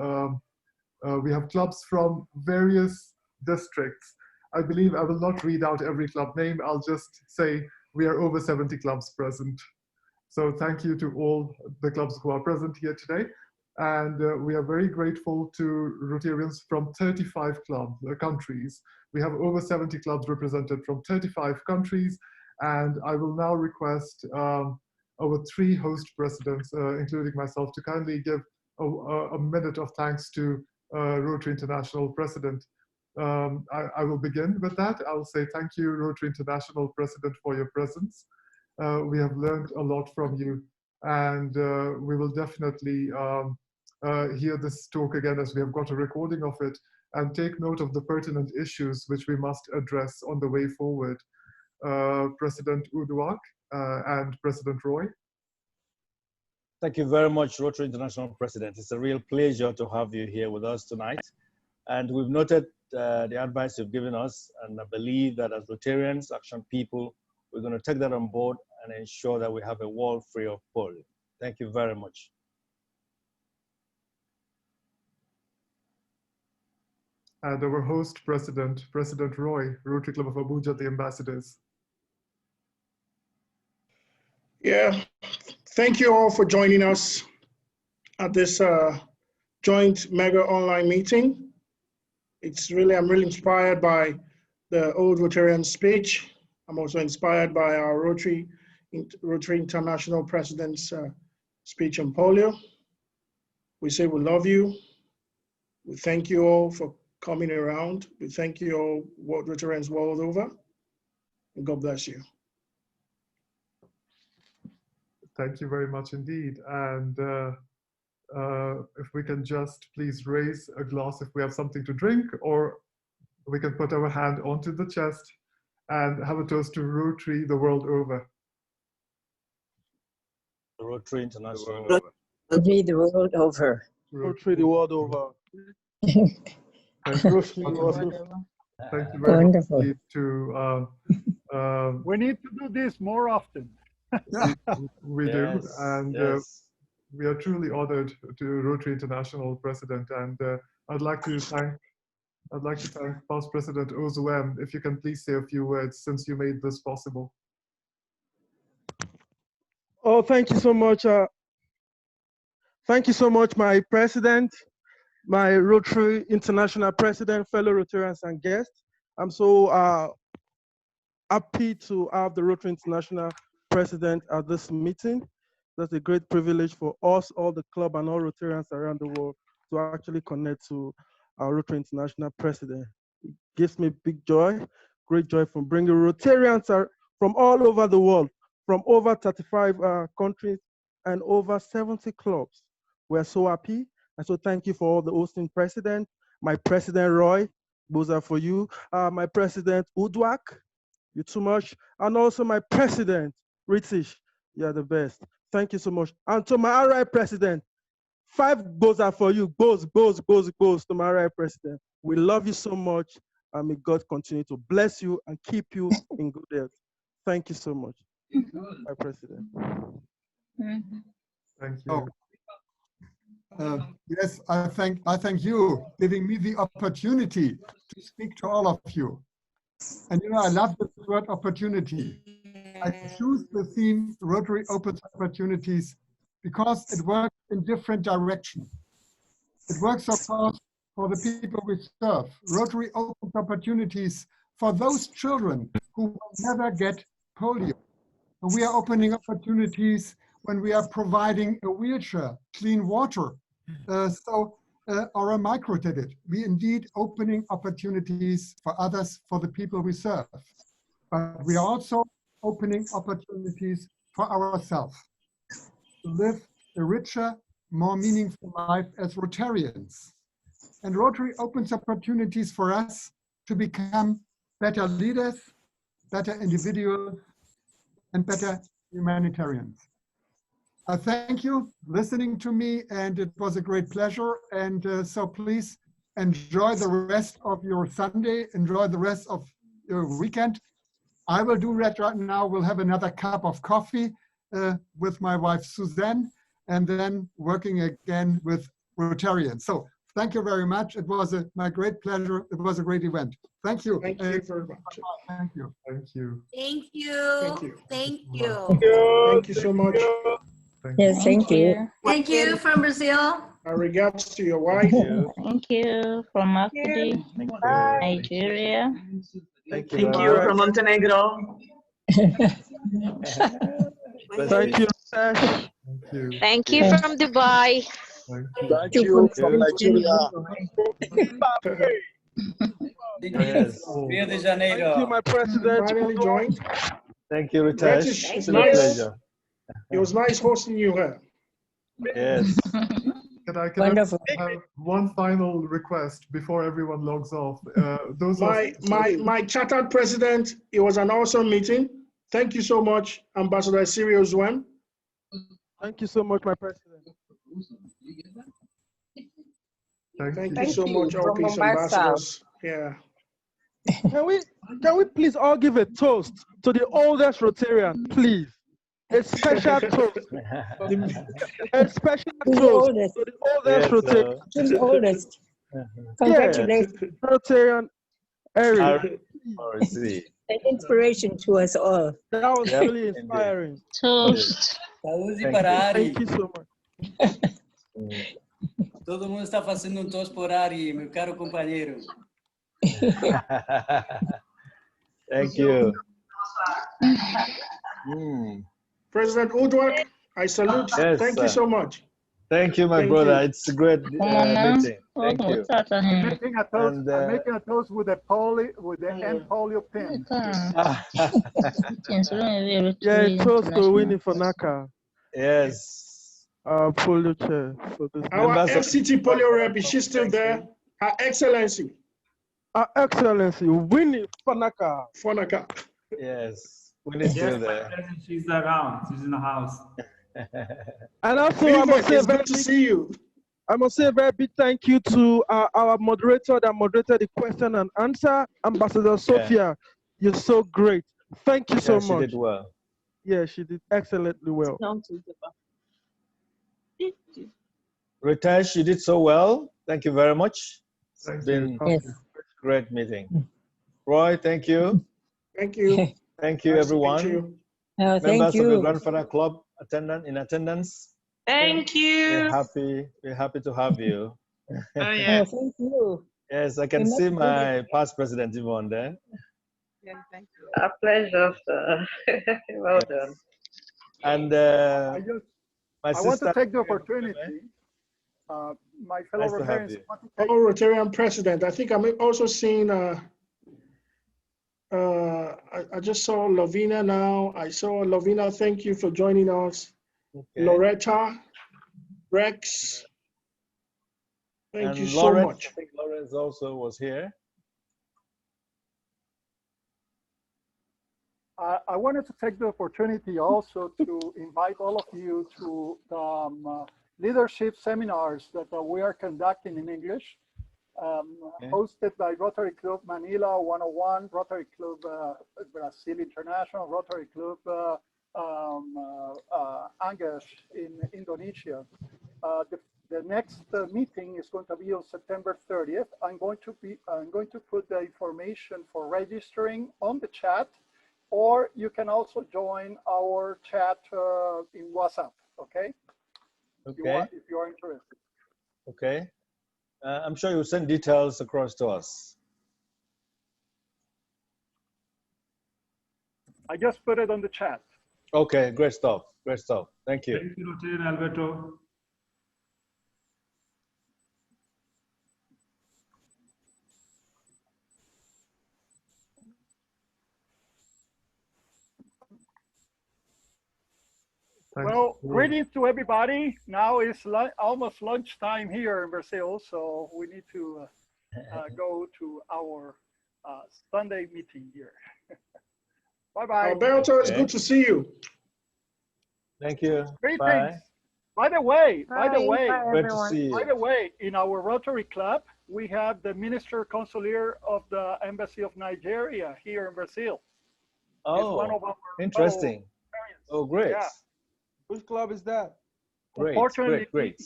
We have clubs from various districts. I believe I will not read out every club name. I'll just say we are over 70 clubs present. So thank you to all the clubs who are present here today. And we are very grateful to Rotarians from 35 countries. We have over 70 clubs represented from 35 countries. And I will now request our 3 host presidents, including myself, to kindly give a minute of thanks to Rotary International President. I will begin with that. I'll say thank you, Rotary International President, for your presence. We have learned a lot from you, and we will definitely hear this talk again, as we have got a recording of it, and take note of the pertinent issues which we must address on the way forward. President Uduak and President Roy. Thank you very much, Rotary International President. It's a real pleasure to have you here with us tonight. And we've noted the advice you've given us, and I believe that as Rotarians, action people, we're going to take that on board and ensure that we have a world free of polio. Thank you very much. And our host president, President Roy, Rotary Club of Abuja, the Ambassadors. Yeah, thank you all for joining us at this joint mega online meeting. I'm really inspired by the old Rotarian speech. I'm also inspired by our Rotary International President's speech on polio. We say we love you. We thank you all for coming around. We thank you all, Rotarians world over, and God bless you. Thank you very much indeed. And if we can just please raise a glass if we have something to drink, or we can put our hand onto the chest and have a toast to Rotary the world over. Rotary International. Rotary the world over. Rotary the world over. Thank you very much to we need to do this more often. We do, and we are truly honored to Rotary International President, and I'd like to thank Past President Ozuem, if you can please say a few words since you made this possible. Oh, thank you so much. Thank you so much, my president, my Rotary International President, fellow Rotarians and guests. I'm so happy to have the Rotary International President at this meeting. That's a great privilege for us, all the club and all Rotarians around the world, to actually connect to our Rotary International President. It gives me big joy, great joy from bringing Rotarians from all over the world, from over 35 countries and over 70 clubs. We're so happy. And so thank you for all the hosting president, my President Roy, those are for you, my President Uduak, you're too much, and also my President Ritesh, you're the best. Thank you so much. And to my RI President, 5 goals are for you. Goals to my RI President. We love you so much, and may God continue to bless you and keep you in good health. Thank you so much, my President. Thank you. Yes, I thank you giving me the opportunity to speak to all of you. And you know, I love the word opportunity. I choose the theme Rotary Opens Opportunities because it works in different directions. It works, of course, for the people we serve. Rotary opens opportunities for those children who will never get polio. And we are opening opportunities when we are providing a wheelchair, clean water, or a microcredit. We indeed opening opportunities for others, for the people we serve. But we are also opening opportunities for ourselves to live a richer, more meaningful life as Rotarians. And Rotary opens opportunities for us to become better leaders, better individuals, and better humanitarians. I thank you for listening to me, and it was a great pleasure. And so please enjoy the rest of your Sunday, enjoy the rest of your weekend. I will do that right now. We'll have another cup of coffee with my wife, Suzanne, and then working again with Rotarians. So thank you very much. It was my great pleasure. It was a great event. Thank you. Thank you very much. Thank you. Thank you. Thank you. Thank you. Thank you. Thank you so much. Yes, thank you. Thank you from Brazil. Our regards to your wife. Thank you from Makudi, Nigeria. Thank you. Thank you from Montenegro. Thank you, Ritesh. Thank you from Dubai. Thank you from Nigeria. Yes. Rio de Janeiro. Thank you, my president. Finally joined. Thank you, Ritesh. Ritesh, It's it's a nice. pleasure. It was nice hosting you here. Yes. Can I Wonderful. have one final request before everyone logs off? My chartered president, it was an awesome meeting. Thank you so much, Ambassador Sirius One. Thank you so much, my president. Thank you so much, all peace ambassadors. Yeah. Can we please all give a toast to the oldest Rotarian, please? A special toast. A special toast to the oldest Rotarian. To the oldest. Congratulations. Yes. Rotarian Eric. An inspiration to us all. That was really inspiring. Toast. Saúde para Ari. Thank you so much. Todo mundo está fazendo toast por Ari, meu caro companheiro. Thank you. President Udwak, I salute. Yes, Thank you so much. Thank you, my Thank brother. you. It's a great meeting. Thank you. I'm making a toast. And, I'm making a toast with the end polio pin. Yeah, toast to Winnie Fanaka. Yes. Polio chair for this. Our FCT polio rep, is she still there? Her Excellency. Her Excellency, Winnie Fanaka. Fanaka. Yes. Winnie's still there. She's around. She's in the house. And also, I must say, good to see you. I must say a very big thank you to our moderator that moderated the question and answer, Ambassador Sophia. You're so great. Thank you so much. She did well. Yeah, she did excellently well. Ritesh, you did so well. Thank you very much. It's been a great meeting. Roy, thank you. Thank you. Thank you, everyone. Thank Members you. of the Grandfather Club in attendance. Thank you. We're happy to have you. Oh, yeah. Thank you. Yes, I can see my past president Yvonne there. Yeah, thank you. A pleasure, sir. Well done. And I my want sister. to take the opportunity. My fellow Nice to have Rotarians you. want to take Rotarian president. I think I'm also seeing. I just saw Lovina now. I saw Lovina. Thank you for joining us. Okay. Loretta, Rex. Thank And you so Lawrence, much. I think Lawrence also was here. I wanted to take the opportunity also to invite all of you to the leadership seminars that we are conducting in English, hosted by Rotary Club Manila 101, Rotary Club Brazil International, Rotary Club Angas in Indonesia. The next meeting is going to be on September 30th. I'm going to put the information for registering on the chat, or you can also join our chat in WhatsApp. Okay. Okay. If you are interested. Okay. I'm sure you'll send details across to us. I just put it on the chat. Okay, great stuff. Great stuff. Thank you. Thank you, Rotarian Alberto. Well, greetings to everybody. Now it's almost lunchtime here in Brazil, so we need to go to our Sunday meeting here. Bye-bye. Alberto, it's good to see you. Thank you. Greetings. Bye. By the way, Bye, great to see you. by the way, in our Rotary Club, we have the Minister Consular of the Embassy of Nigeria here in Brazil. Oh, one of our interesting. Oh, great. Yeah. Which club is that? Great, Unfortunately, great.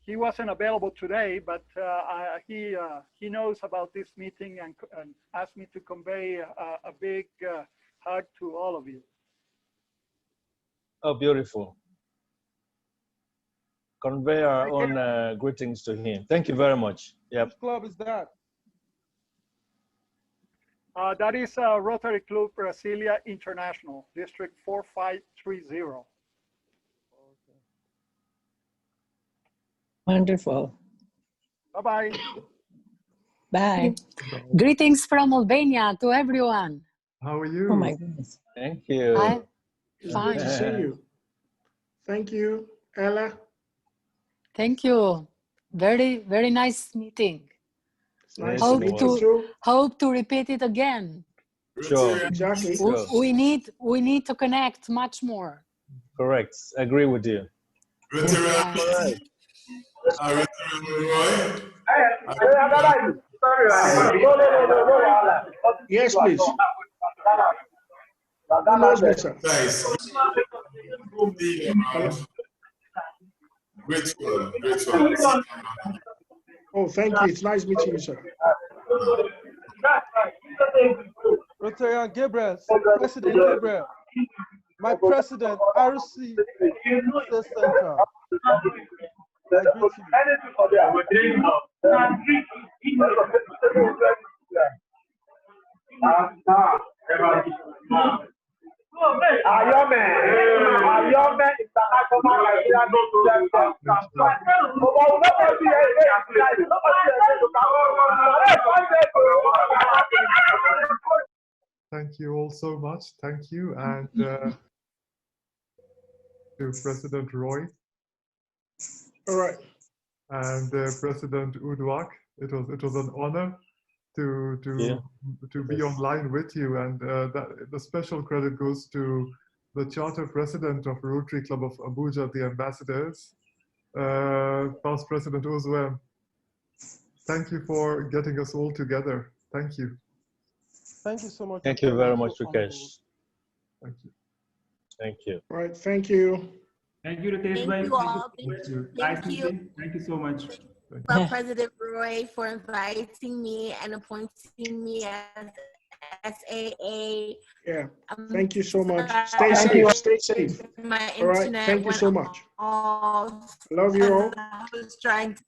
he wasn't available today, but he knows about this meeting and asked me to convey a big hug to all of you. Oh, beautiful. convey our own greetings to him. Thank you very much. Yep. Which club is that? That is Rotary Club Brasilia International, District 4530. Wonderful. Bye-bye. Bye. Greetings from Albania to everyone. How are you? Oh my goodness. Thank you. Hi. It's Fine. good to see you. Thank you, Ella. Thank you. Very, very nice meeting. It's nice to meet you too. Hope to repeat it again. Sure. Exactly. Sure. We need to connect much more. Correct. Agree with you. Yes, please. Who knows me, sir? Grateful. Oh, thank you. It's nice meeting you, sir. Rotarian Gabriel, President Gabriel, my president, RC Central. I greet Thank you all so much. Thank you. And to President Roy. All right. And President Uduak. It was an honor to be online with you, and the special credit goes to the charter president of Rotary Club of Abuja, the ambassadors, past President Ozwem. Thank you for getting us all together. Thank you. Thank you so much. Thank you very much, Ritesh. Thank you. Thank you. All right. Thank you. Thank you, Ritesh. Thank you all. Thank you. Thank you so much. Well, President Roy, for inviting me and appointing me as SAA. Yeah. Thank you so much. Stay safe. Stay safe. My all right. internet Thank you so much. Off. Love you all. I was trying to